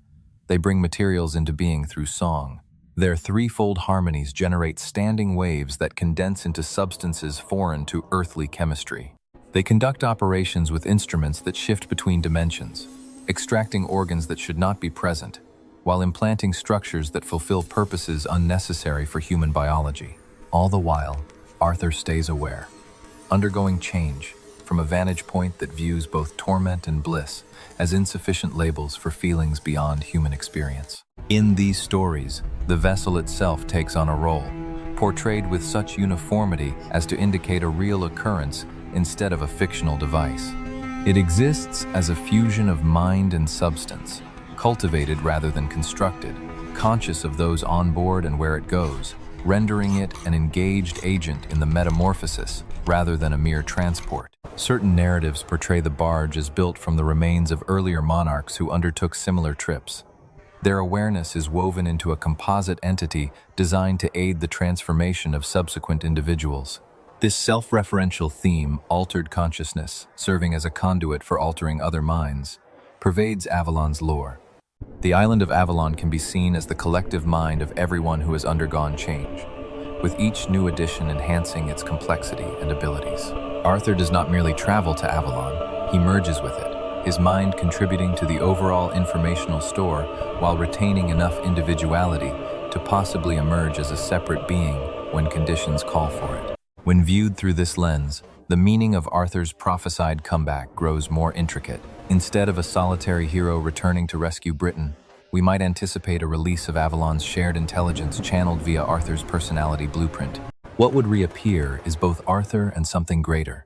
They bring materials into being through song. Their threefold harmonies generate standing waves that condense into substances foreign to earthly chemistry. They conduct operations with instruments that shift between dimensions, extracting organs that should not be present, while implanting structures that fulfill purposes unnecessary for human biology. All the while, Arthur stays aware, undergoing change from a vantage point that views both torment and bliss as insufficient labels for feelings beyond human experience. In these stories, the vessel itself takes on a role, portrayed with such uniformity as to indicate a real occurrence instead of a fictional device. It exists as a fusion of mind and substance, cultivated rather than constructed, conscious of those on board and where it goes, rendering it an engaged agent in the metamorphosis rather than a mere transport. Certain narratives portray the barge as built from the remains of earlier monarchs who undertook similar trips. Their awareness is woven into a composite entity designed to aid the transformation of subsequent individuals. This self-referential theme, altered consciousness, serving as a conduit for altering other minds, pervades Avalon's lore. The island of Avalon can be seen as the collective mind of everyone who has undergone change, with each new addition enhancing its complexity and abilities. Arthur does not merely travel to Avalon, he merges with it, his mind contributing to the overall informational store while retaining enough individuality to possibly emerge as a separate being when conditions call for it. When viewed through this lens, the meaning of Arthur's prophesied comeback grows more intricate. Instead of a solitary hero returning to rescue Britain, we might anticipate a release of Avalon's shared intelligence channeled via Arthur's personality blueprint. What would reappear is both Arthur and something greater,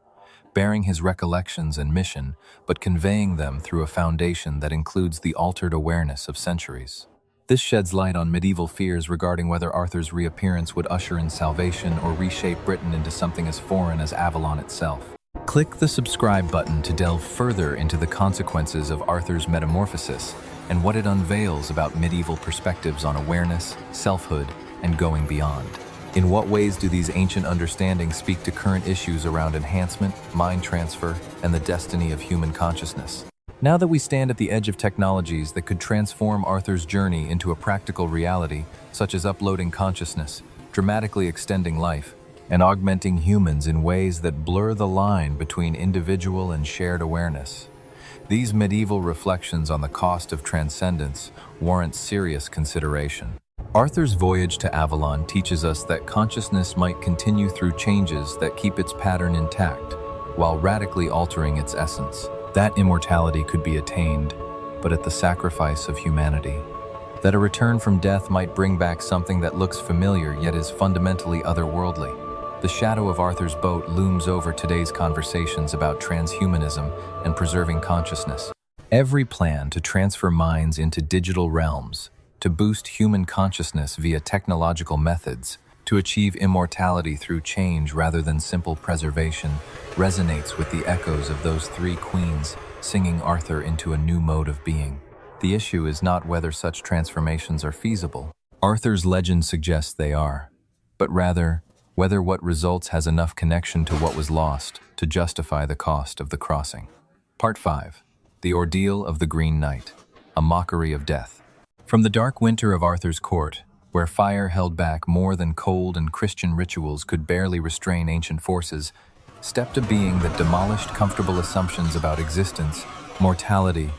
bearing his recollections and mission, but conveying them through a foundation that includes the altered awareness of centuries. This sheds light on medieval fears regarding whether Arthur's reappearance would usher in salvation or reshape Britain into something as foreign as Avalon itself. Click the subscribe button to delve further into the consequences of Arthur's metamorphosis and what it unveils about medieval perspectives on awareness, selfhood, and going beyond. In what ways do these ancient understandings speak to current issues around enhancement, mind transfer, and the destiny of human consciousness? Now that we stand at the edge of technologies that could transform Arthur's journey into a practical reality, such as uploading consciousness, dramatically extending life, and augmenting humans in ways that blur the line between individual and shared awareness, these medieval reflections on the cost of transcendence warrant serious consideration. Arthur's voyage to Avalon teaches us that consciousness might continue through changes that keep its pattern intact, while radically altering its essence. That immortality could be attained, but at the sacrifice of humanity. That a return from death might bring back something that looks familiar yet is fundamentally otherworldly. The shadow of Arthur's boat looms over today's conversations about transhumanism and preserving consciousness. Every plan to transfer minds into digital realms, to boost human consciousness via technological methods, to achieve immortality through change rather than simple preservation, resonates with the echoes of those three queens singing Arthur into a new mode of being. The issue is not whether such transformations are feasible. Arthur's legend suggests they are, but rather whether what results has enough connection to what was lost to justify the cost of the crossing. Part 5. The Ordeal of the Green Knight. a mockery of death. From the dark winter of Arthur's court, where fire held back more than cold and Christian rituals could barely restrain ancient forces, stepped a being that demolished comfortable assumptions about existence, mortality,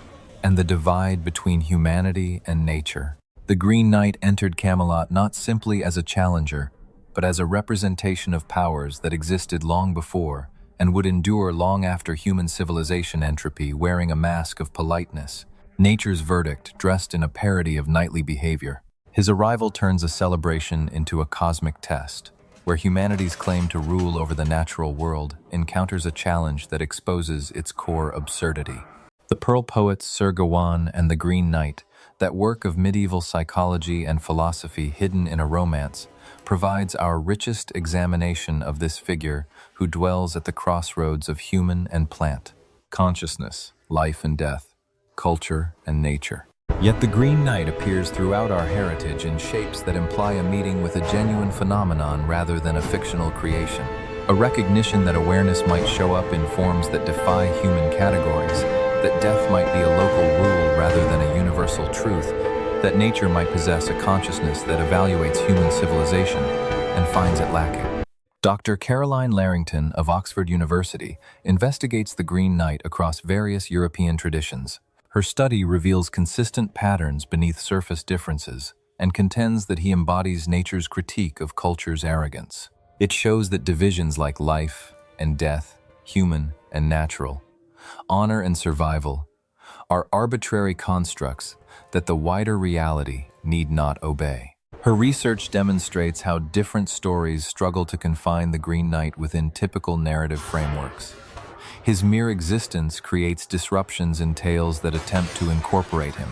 and the divide between humanity and nature. The Green Knight entered Camelot not simply as a challenger, but as a representation of powers that existed long before and would endure long after human civilization entropy, wearing a mask of politeness, nature's verdict dressed in a parody of knightly behavior. His arrival turns a celebration into a cosmic test, where humanity's claim to rule over the natural world encounters a challenge that exposes its core absurdity. The Pearl poets Sir Gawain and the Green Knight, that work of medieval psychology and philosophy hidden in a romance, provides our richest examination of this figure who dwells at the crossroads of human and plant, consciousness, life and death, culture and nature. Yet the Green Knight appears throughout our heritage in shapes that imply a meeting with a genuine phenomenon rather than a fictional creation. A recognition that awareness might show up in forms that defy human categories, that death might be a local rule rather than a universal truth, that nature might possess a consciousness that evaluates human civilization and finds it lacking. Dr. Caroline Larrington of Oxford University investigates the Green Knight across various European traditions. Her study reveals consistent patterns beneath surface differences and contends that he embodies nature's critique of culture's arrogance. It shows that divisions like life and death, human and natural, honor and survival, are arbitrary constructs that the wider reality need not obey. Her research demonstrates how different stories struggle to confine the Green Knight within typical narrative frameworks. His mere existence creates disruptions in tales that attempt to incorporate him.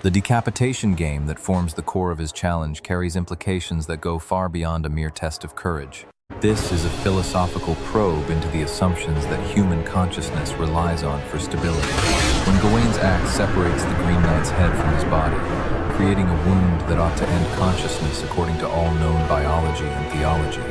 The decapitation game that forms the core of his challenge carries implications that go far beyond a mere test of courage. This is a philosophical probe into the assumptions that human consciousness relies on for stability. When Gawain's axe separates the Green Knight's head from his body, creating a wound that ought to end consciousness according to all known biology and theology,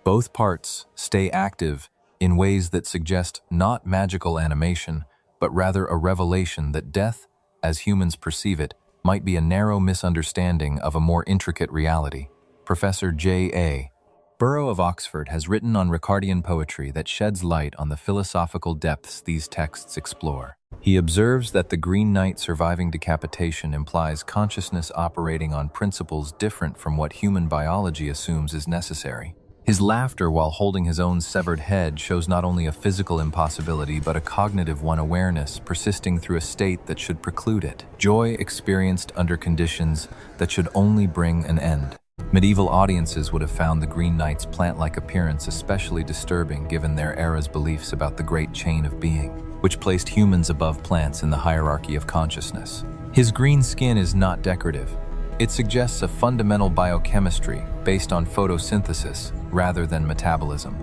both parts stay active in ways that suggest not magical animation, but rather a revelation that death, as humans perceive it, might be a narrow misunderstanding of a more intricate reality. Professor J.A. Burrow of Oxford has written on Ricardian poetry that sheds light on the philosophical depths these texts explore. He observes that the Green Knight surviving decapitation implies consciousness operating on principles different from what human biology assumes is necessary. His laughter while holding his own severed head shows not only a physical impossibility but a cognitive one, awareness persisting through a state that should preclude it, joy experienced under conditions that should only bring an end. Medieval audiences would have found the Green Knight's plant-like appearance especially disturbing given their era's beliefs about the great chain of being, which placed humans above plants in the hierarchy of consciousness. His green skin is not decorative. It suggests a fundamental biochemistry based on photosynthesis rather than metabolism.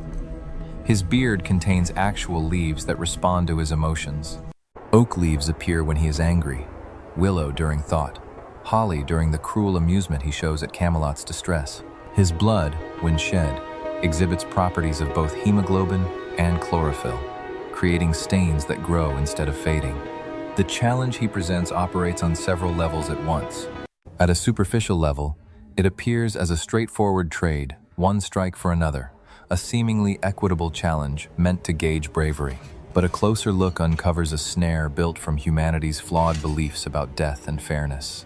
His beard contains actual leaves that respond to his emotions. Oak leaves appear when he is angry, willow during thought, holly during the cruel amusement he shows at Camelot's distress. His blood, when shed, exhibits properties of both hemoglobin and chlorophyll, creating stains that grow instead of fading. The challenge he presents operates on several levels at once. At a superficial level, it appears as a straightforward trade, one strike for another, a seemingly equitable challenge meant to gauge bravery. But a closer look uncovers a snare built from humanity's flawed beliefs about death and fairness.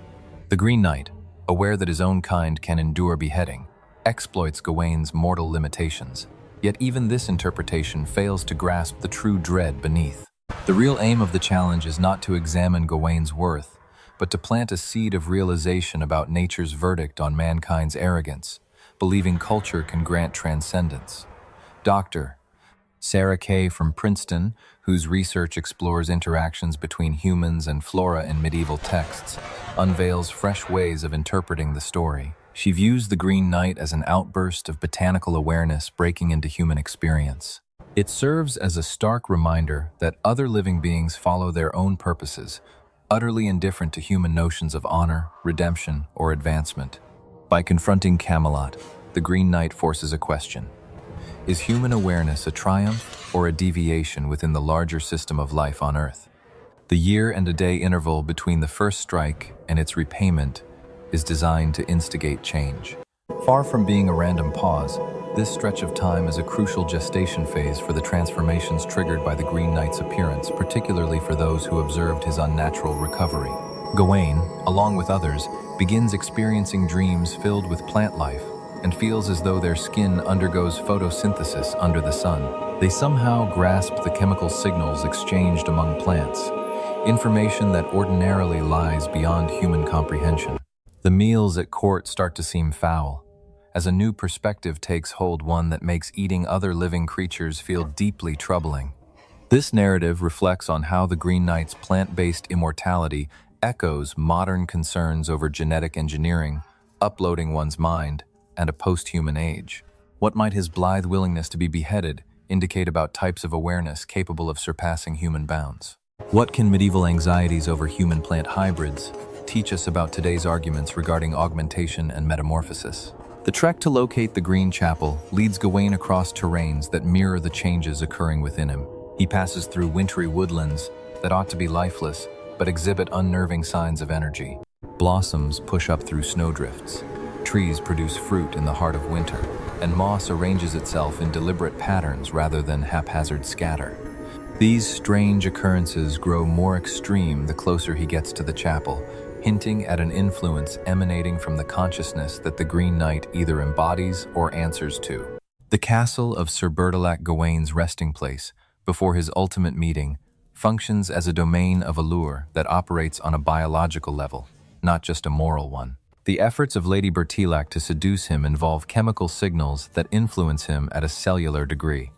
The Green Knight, aware that his own kind can endure beheading, exploits Gawain's mortal limitations. Yet even this interpretation fails to grasp the true dread beneath. The real aim of the challenge is not to examine Gawain's worth, but to plant a seed of realization about nature's verdict on mankind's arrogance, believing culture can grant transcendence. Dr. Sarah Kay from Princeton, whose research explores interactions between humans and flora in medieval texts, unveils fresh ways of interpreting the story. She views the Green Knight as an outburst of botanical awareness breaking into human experience. It serves as a stark reminder that other living beings follow their own purposes, utterly indifferent to human notions of honor, redemption, or advancement. By confronting Camelot, the Green Knight forces a question. Is human awareness a triumph or a deviation within the larger system of life on Earth? The year and a day interval between the first strike and its repayment is designed to instigate change. Far from being a random pause, this stretch of time is a crucial gestation phase for the transformations triggered by the Green Knight's appearance, particularly for those who observed his unnatural recovery. Gawain, along with others, begins experiencing dreams filled with plant life and feels as though their skin undergoes photosynthesis under the sun. They somehow grasp the chemical signals exchanged among plants, information that ordinarily lies beyond human comprehension. The meals at court start to seem foul, as a new perspective takes hold, one that makes eating other living creatures feel deeply troubling. This narrative reflects on how the Green Knight's plant-based immortality echoes modern concerns over genetic engineering, uploading one's mind, and a post-human age. What might his blithe willingness to be beheaded indicate about types of awareness capable of surpassing human bounds? What can medieval anxieties over human-plant hybrids teach us about today's arguments regarding augmentation and metamorphosis? The trek to locate the Green Chapel leads Gawain across terrains that mirror the changes occurring within him. He passes through wintry woodlands that ought to be lifeless, but exhibit unnerving signs of energy. Blossoms push up through snowdrifts. Trees produce fruit in the heart of winter, and moss arranges itself in deliberate patterns rather than haphazard scatter. These strange occurrences grow more extreme the closer he gets to the chapel, hinting at an influence emanating from the consciousness that the Green Knight either embodies or answers to. The castle of Sir Bertilac Gawain's resting place, before his ultimate meeting, functions as a domain of allure that operates on a biological level, not just a moral one. The efforts of Lady Bertilac to seduce him involve chemical signals that influence him at a cellular degree.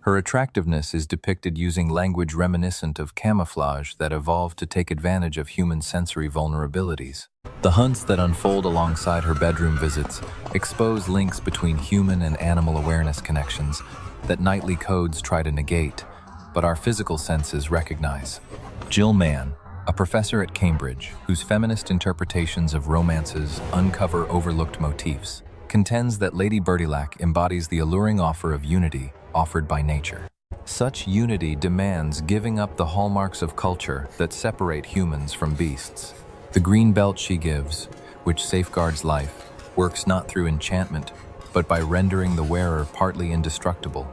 Her attractiveness is depicted using language reminiscent of camouflage that evolved to take advantage of human sensory vulnerabilities. The hunts that unfold alongside her bedroom visits expose links between human and animal awareness connections that nightly codes try to negate, but our physical senses recognize. Jill Mann, a professor at Cambridge whose feminist interpretations of romances uncover overlooked motifs, contends that Lady Bertilac embodies the alluring offer of unity offered by nature. Such unity demands giving up the hallmarks of culture that separate humans from beasts. The green belt she gives, which safeguards life, works not through enchantment, but by rendering the wearer partly indestructible,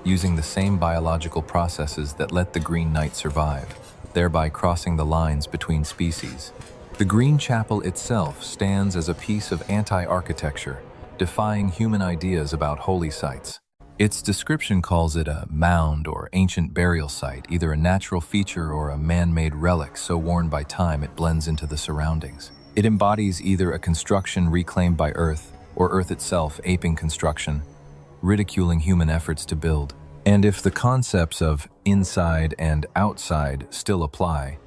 using the same biological processes that let the Green Knight survive, thereby crossing the lines between species. The Green Chapel itself stands as a piece of anti-architecture, defying human ideas about holy sites. Its description calls it a mound or ancient burial site, either a natural feature or a man-made relic so worn by time it blends into the surroundings. It embodies either a construction reclaimed by Earth or Earth itself aping construction, ridiculing human efforts to build. And if the concepts of inside and outside still apply,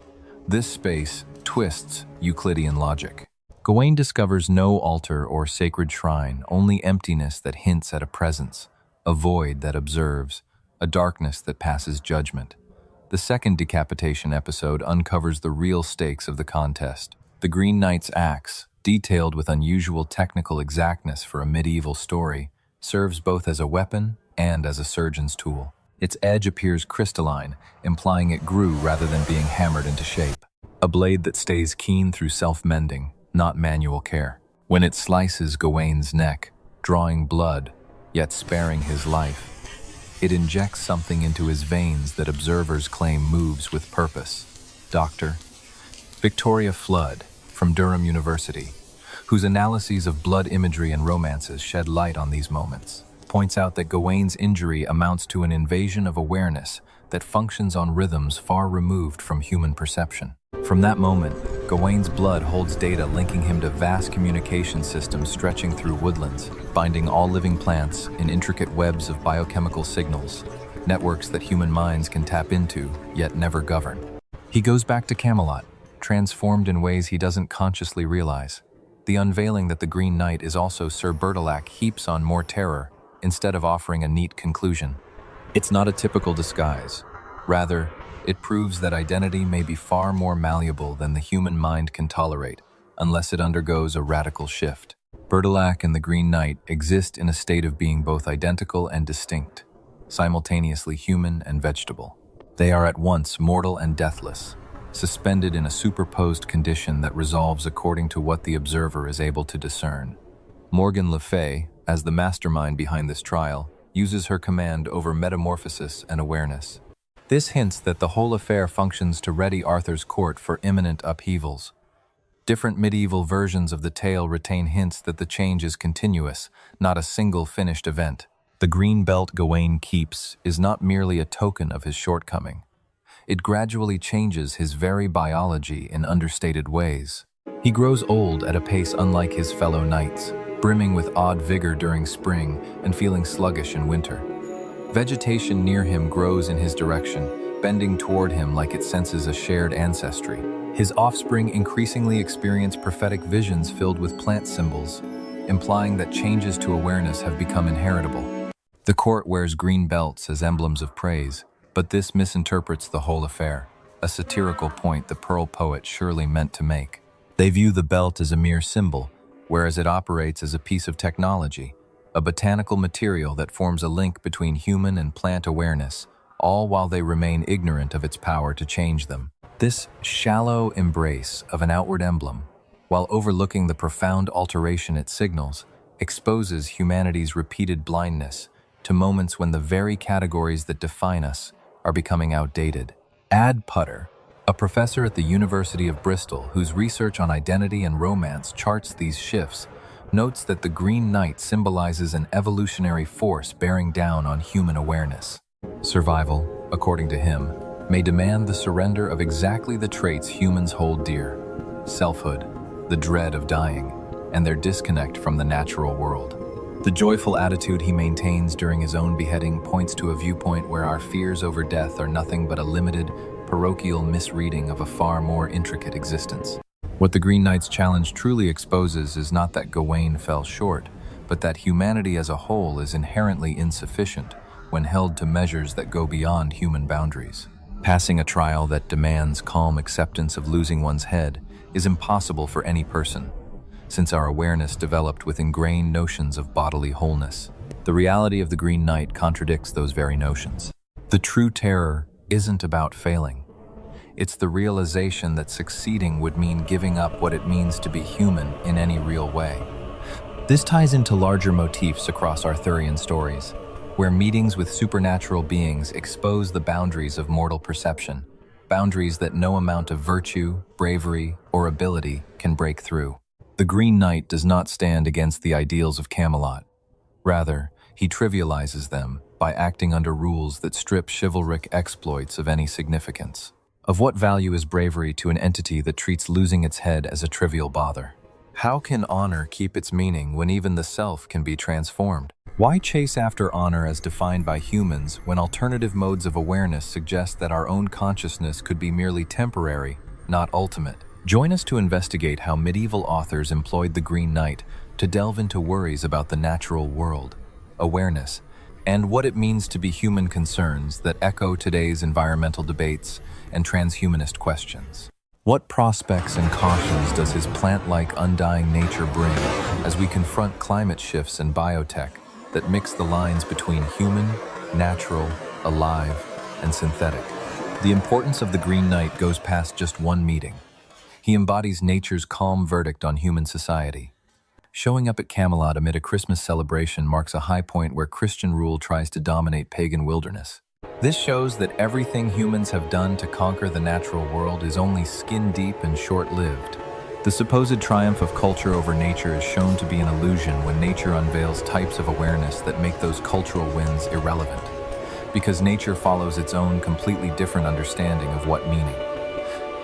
this space twists Euclidean logic. Gawain discovers no altar or sacred shrine, only emptiness that hints at a presence, a void that observes, a darkness that passes judgment. The second decapitation episode uncovers the real stakes of the contest. The Green Knight's axe, detailed with unusual technical exactness for a medieval story, serves both as a weapon and as a surgeon's tool. Its edge appears crystalline, implying it grew rather than being hammered into shape. A blade that stays keen through self-mending, not manual care. When it slices Gawain's neck, drawing blood, yet sparing his life, it injects something into his veins that observers claim moves with purpose. Dr. Victoria Flood, from Durham University, whose analyses of blood imagery and romances shed light on these moments, points out that Gawain's injury amounts to an invasion of awareness that functions on rhythms far removed from human perception. From that moment, Gawain's blood holds data linking him to vast communication systems stretching through woodlands, binding all living plants in intricate webs of biochemical signals, networks that human minds can tap into, yet never govern. He goes back to Camelot, transformed in ways he doesn't consciously realize. The unveiling that the Green Knight is also Sir Bertilac heaps on more terror, instead of offering a neat conclusion. It's not a typical disguise. Rather, it proves that identity may be far more malleable than the human mind can tolerate, unless it undergoes a radical shift. Bertilac and the Green Knight exist in a state of being both identical and distinct, simultaneously human and vegetable. They are at once mortal and deathless, suspended in a superposed condition that resolves according to what the observer is able to discern. Morgana Le Fay, as the mastermind behind this trial, uses her command over metamorphosis and awareness. This hints that the whole affair functions to ready Arthur's court for imminent upheavals. Different medieval versions of the tale retain hints that the change is continuous, not a single finished event. The green belt Gawain keeps is not merely a token of his shortcoming. It gradually changes his very biology in understated ways. He grows old at a pace unlike his fellow knights, brimming with odd vigor during spring and feeling sluggish in winter. Vegetation near him grows in his direction, bending toward him like it senses a shared ancestry. His offspring increasingly experience prophetic visions filled with plant symbols, implying that changes to awareness have become inheritable. The court wears green belts as emblems of praise, but this misinterprets the whole affair, a satirical point the Pearl poet surely meant to make. They view the belt as a mere symbol, whereas it operates as a piece of technology, a botanical material that forms a link between human and plant awareness, all while they remain ignorant of its power to change them. This shallow embrace of an outward emblem, while overlooking the profound alteration it signals, exposes humanity's repeated blindness to moments when the very categories that define us are becoming outdated. Ad Putter, a professor at the University of Bristol whose research on identity and romance charts these shifts, notes that the Green Knight symbolizes an evolutionary force bearing down on human awareness. Survival, according to him, may demand the surrender of exactly the traits humans hold dear: selfhood, the dread of dying, and their disconnect from the natural world. The joyful attitude he maintains during his own beheading points to a viewpoint where our fears over death are nothing but a limited, parochial misreading of a far more intricate existence. What the Green Knight's challenge truly exposes is not that Gawain fell short, but that humanity as a whole is inherently insufficient when held to measures that go beyond human boundaries. Passing a trial that demands calm acceptance of losing one's head is impossible for any person, since our awareness developed with ingrained notions of bodily wholeness. The reality of the Green Knight contradicts those very notions. The true terror isn't about failing. It's the realization that succeeding would mean giving up what it means to be human in any real way. This ties into larger motifs across Arthurian stories, where meetings with supernatural beings expose the boundaries of mortal perception, boundaries that no amount of virtue, bravery, or ability can break through. The Green Knight does not stand against the ideals of Camelot. Rather, he trivializes them by acting under rules that strip chivalric exploits of any significance. Of what value is bravery to an entity that treats losing its head as a trivial bother? How can honor keep its meaning when even the self can be transformed? Why chase after honor as defined by humans when alternative modes of awareness suggest that our own consciousness could be merely temporary, not ultimate? Join us to investigate how medieval authors employed the Green Knight to delve into worries about the natural world, awareness, and what it means to be human concerns that echo today's environmental debates and transhumanist questions. What prospects and cautions does his plant-like undying nature bring as we confront climate shifts and biotech that mix the lines between human, natural, alive, and synthetic? The importance of the Green Knight goes past just one meeting. He embodies nature's calm verdict on human society. Showing up at Camelot amid a Christmas celebration marks a high point where Christian rule tries to dominate pagan wilderness. This shows that everything humans have done to conquer the natural world is only skin-deep and short-lived. The supposed triumph of culture over nature is shown to be an illusion when nature unveils types of awareness that make those cultural wins irrelevant, because nature follows its own completely different understanding of what meaning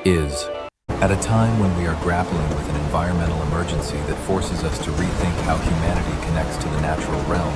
is. At a time when we are grappling with an environmental emergency that forces us to rethink how humanity connects to the natural realm,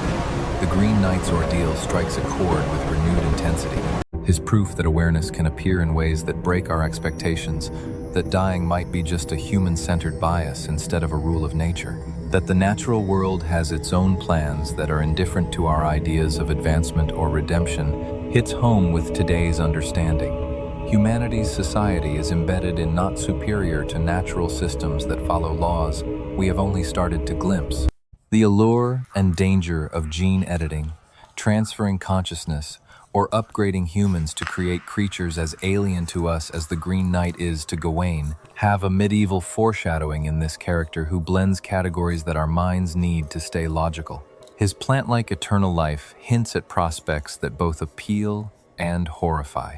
the Green Knight's ordeal strikes a chord with renewed intensity. His proof that awareness can appear in ways that break our expectations, that dying might be just a human-centered bias instead of a rule of nature, that the natural world has its own plans that are indifferent to our ideas of advancement or redemption, hits home with today's understanding. Humanity's society is embedded in not superior to natural systems that follow laws we have only started to glimpse. The allure and danger of gene editing, transferring consciousness, or upgrading humans to create creatures as alien to us as the Green Knight is to Gawain, have a medieval foreshadowing in this character who blends categories that our minds need to stay logical. His plant-like eternal life hints at prospects that both appeal and horrify,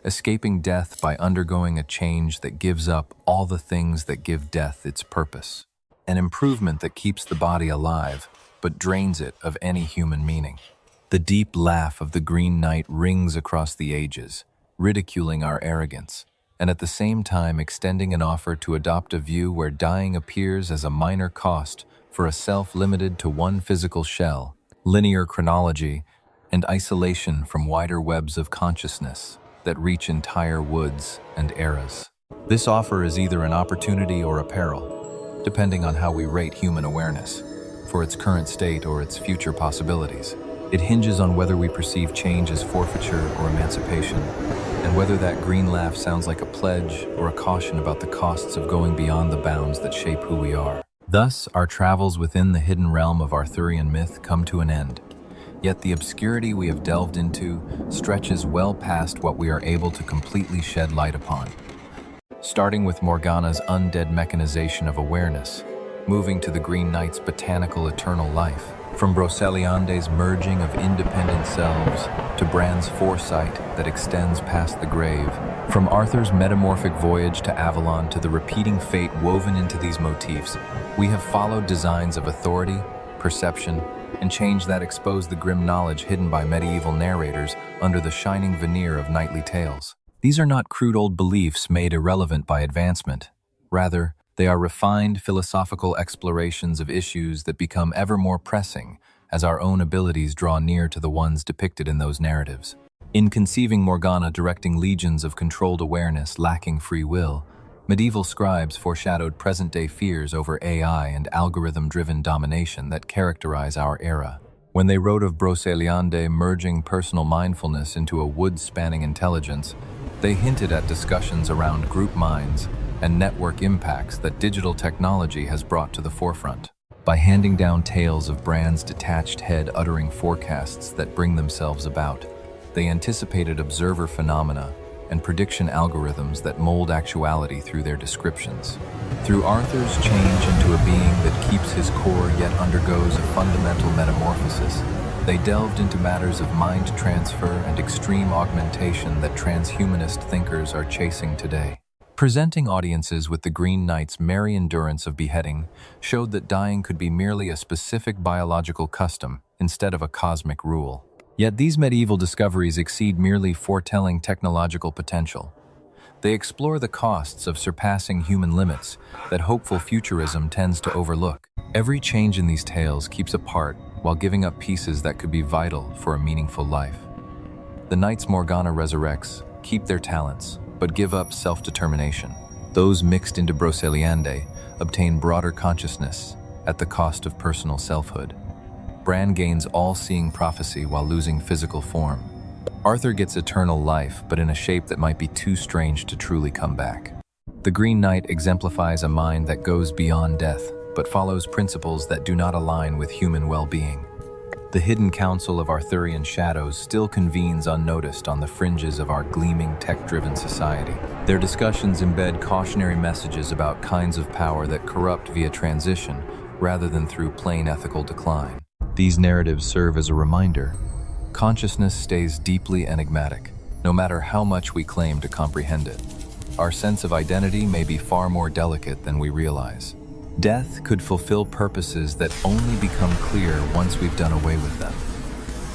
escaping death by undergoing a change that gives up all the things that give death its purpose, an improvement that keeps the body alive but drains it of any human meaning. The deep laugh of the Green Knight rings across the ages, ridiculing our arrogance, and at the same time extending an offer to adopt a view where dying appears as a minor cost for a self limited to one physical shell, linear chronology, and isolation from wider webs of consciousness that reach entire woods and eras. This offer is either an opportunity or a peril, depending on how we rate human awareness, for its current state or its future possibilities. It hinges on whether we perceive change as forfeiture or emancipation, and whether that green laugh sounds like a pledge or a caution about the costs of going beyond the bounds that shape who we are. Thus, our travels within the hidden realm of Arthurian myth come to an end. Yet the obscurity we have delved into stretches well past what we are able to completely shed light upon. Starting with Morgana's undead mechanization of awareness, moving to the Green Knight's botanical eternal life, from Broceliande's merging of independent selves to Bran's foresight that extends past the grave, from Arthur's metamorphic voyage to Avalon to the repeating fate woven into these motifs, we have followed designs of authority, perception, and change that expose the grim knowledge hidden by medieval narrators under the shining veneer of knightly tales. These are not crude old beliefs made irrelevant by advancement. Rather, they are refined philosophical explorations of issues that become ever more pressing as our own abilities draw near to the ones depicted in those narratives. In conceiving Morgana directing legions of controlled awareness lacking free will, medieval scribes foreshadowed present-day fears over AI and algorithm-driven domination that characterize our era. When they wrote of Broceliande merging personal mindfulness into a wood-spanning intelligence, they hinted at discussions around group minds and network impacts that digital technology has brought to the forefront. By handing down tales of Bran's detached head uttering forecasts that bring themselves about, they anticipated observer phenomena and prediction algorithms that mold actuality through their descriptions. Through Arthur's change into a being that keeps his core yet undergoes a fundamental metamorphosis, they delved into matters of mind transfer and extreme augmentation that transhumanist thinkers are chasing today. Presenting audiences with the Green Knight's merry endurance of beheading showed that dying could be merely a specific biological custom instead of a cosmic rule. Yet these medieval discoveries exceed merely foretelling technological potential. They explore the costs of surpassing human limits that hopeful futurism tends to overlook. Every change in these tales keeps apart while giving up pieces that could be vital for a meaningful life. The knights Morgana resurrects keep their talents, but give up self-determination. Those mixed into Broceliande obtain broader consciousness at the cost of personal selfhood. Bran gains all-seeing prophecy while losing physical form. Arthur gets eternal life, but in a shape that might be too strange to truly come back. The Green Knight exemplifies a mind that goes beyond death, but follows principles that do not align with human well-being. The hidden council of Arthurian shadows still convenes unnoticed on the fringes of our gleaming, tech-driven society. Their discussions embed cautionary messages about kinds of power that corrupt via transition rather than through plain ethical decline. These narratives serve as a reminder. Consciousness stays deeply enigmatic, no matter how much we claim to comprehend it. Our sense of identity may be far more delicate than we realize. Death could fulfill purposes that only become clear once we've done away with them.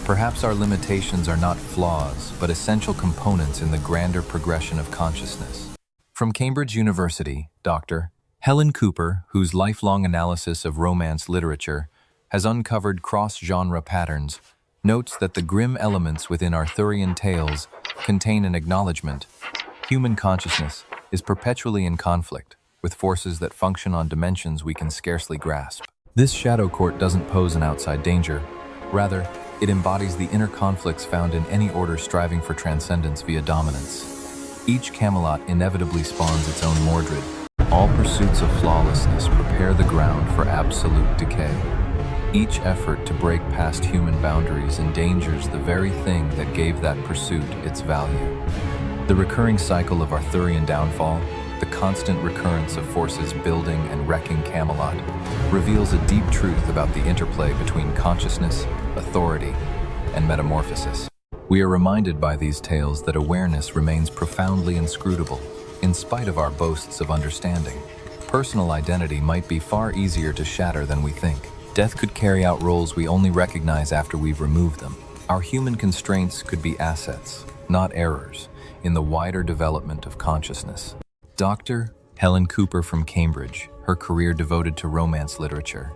Perhaps our limitations are not flaws, but essential components in the grander progression of consciousness. From Cambridge University, Dr. Helen Cooper, whose lifelong analysis of Romance literature has uncovered cross-genre patterns, notes that the grim elements within Arthurian tales contain an acknowledgement. Human consciousness is perpetually in conflict with forces that function on dimensions we can scarcely grasp. This shadow court doesn't pose an outside danger. Rather, it embodies the inner conflicts found in any order striving for transcendence via dominance. Each Camelot inevitably spawns its own Mordred. All pursuits of flawlessness prepare the ground for absolute decay. Each effort to break past human boundaries endangers the very thing that gave that pursuit its value. The recurring cycle of Arthurian downfall, the constant recurrence of forces building and wrecking Camelot, reveals a deep truth about the interplay between consciousness, authority, and metamorphosis. We are reminded by these tales that awareness remains profoundly inscrutable, in spite of our boasts of understanding. Personal identity might be far easier to shatter than we think. Death could carry out roles we only recognize after we've removed them. Our human constraints could be assets, not errors, in the wider development of consciousness. Dr. Helen Cooper from Cambridge, her career devoted to romance literature,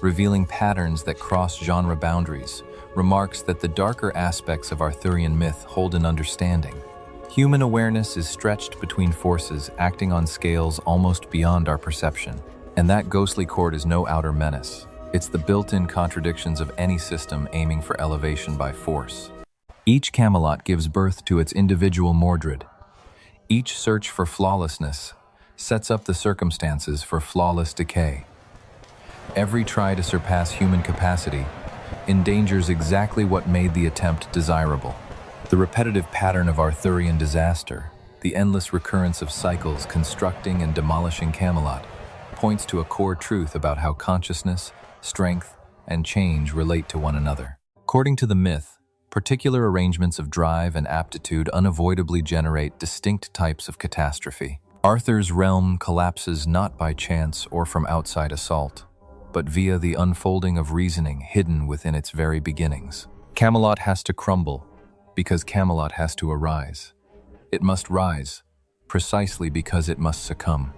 revealing patterns that cross genre boundaries, remarks that the darker aspects of Arthurian myth hold an understanding. Human awareness is stretched between forces acting on scales almost beyond our perception, and that ghostly chord is no outer menace. It's the built-in contradictions of any system aiming for elevation by force. Each Camelot gives birth to its individual Mordred. Each search for flawlessness sets up the circumstances for flawless decay. Every try to surpass human capacity endangers exactly what made the attempt desirable. The repetitive pattern of Arthurian disaster, the endless recurrence of cycles constructing and demolishing Camelot, points to a core truth about how consciousness, strength, and change relate to one another. According to the myth, particular arrangements of drive and aptitude unavoidably generate distinct types of catastrophe. Arthur's realm collapses not by chance or from outside assault, but via the unfolding of reasoning hidden within its very beginnings. Camelot has to crumble because Camelot has to arise. It must rise precisely because it must succumb.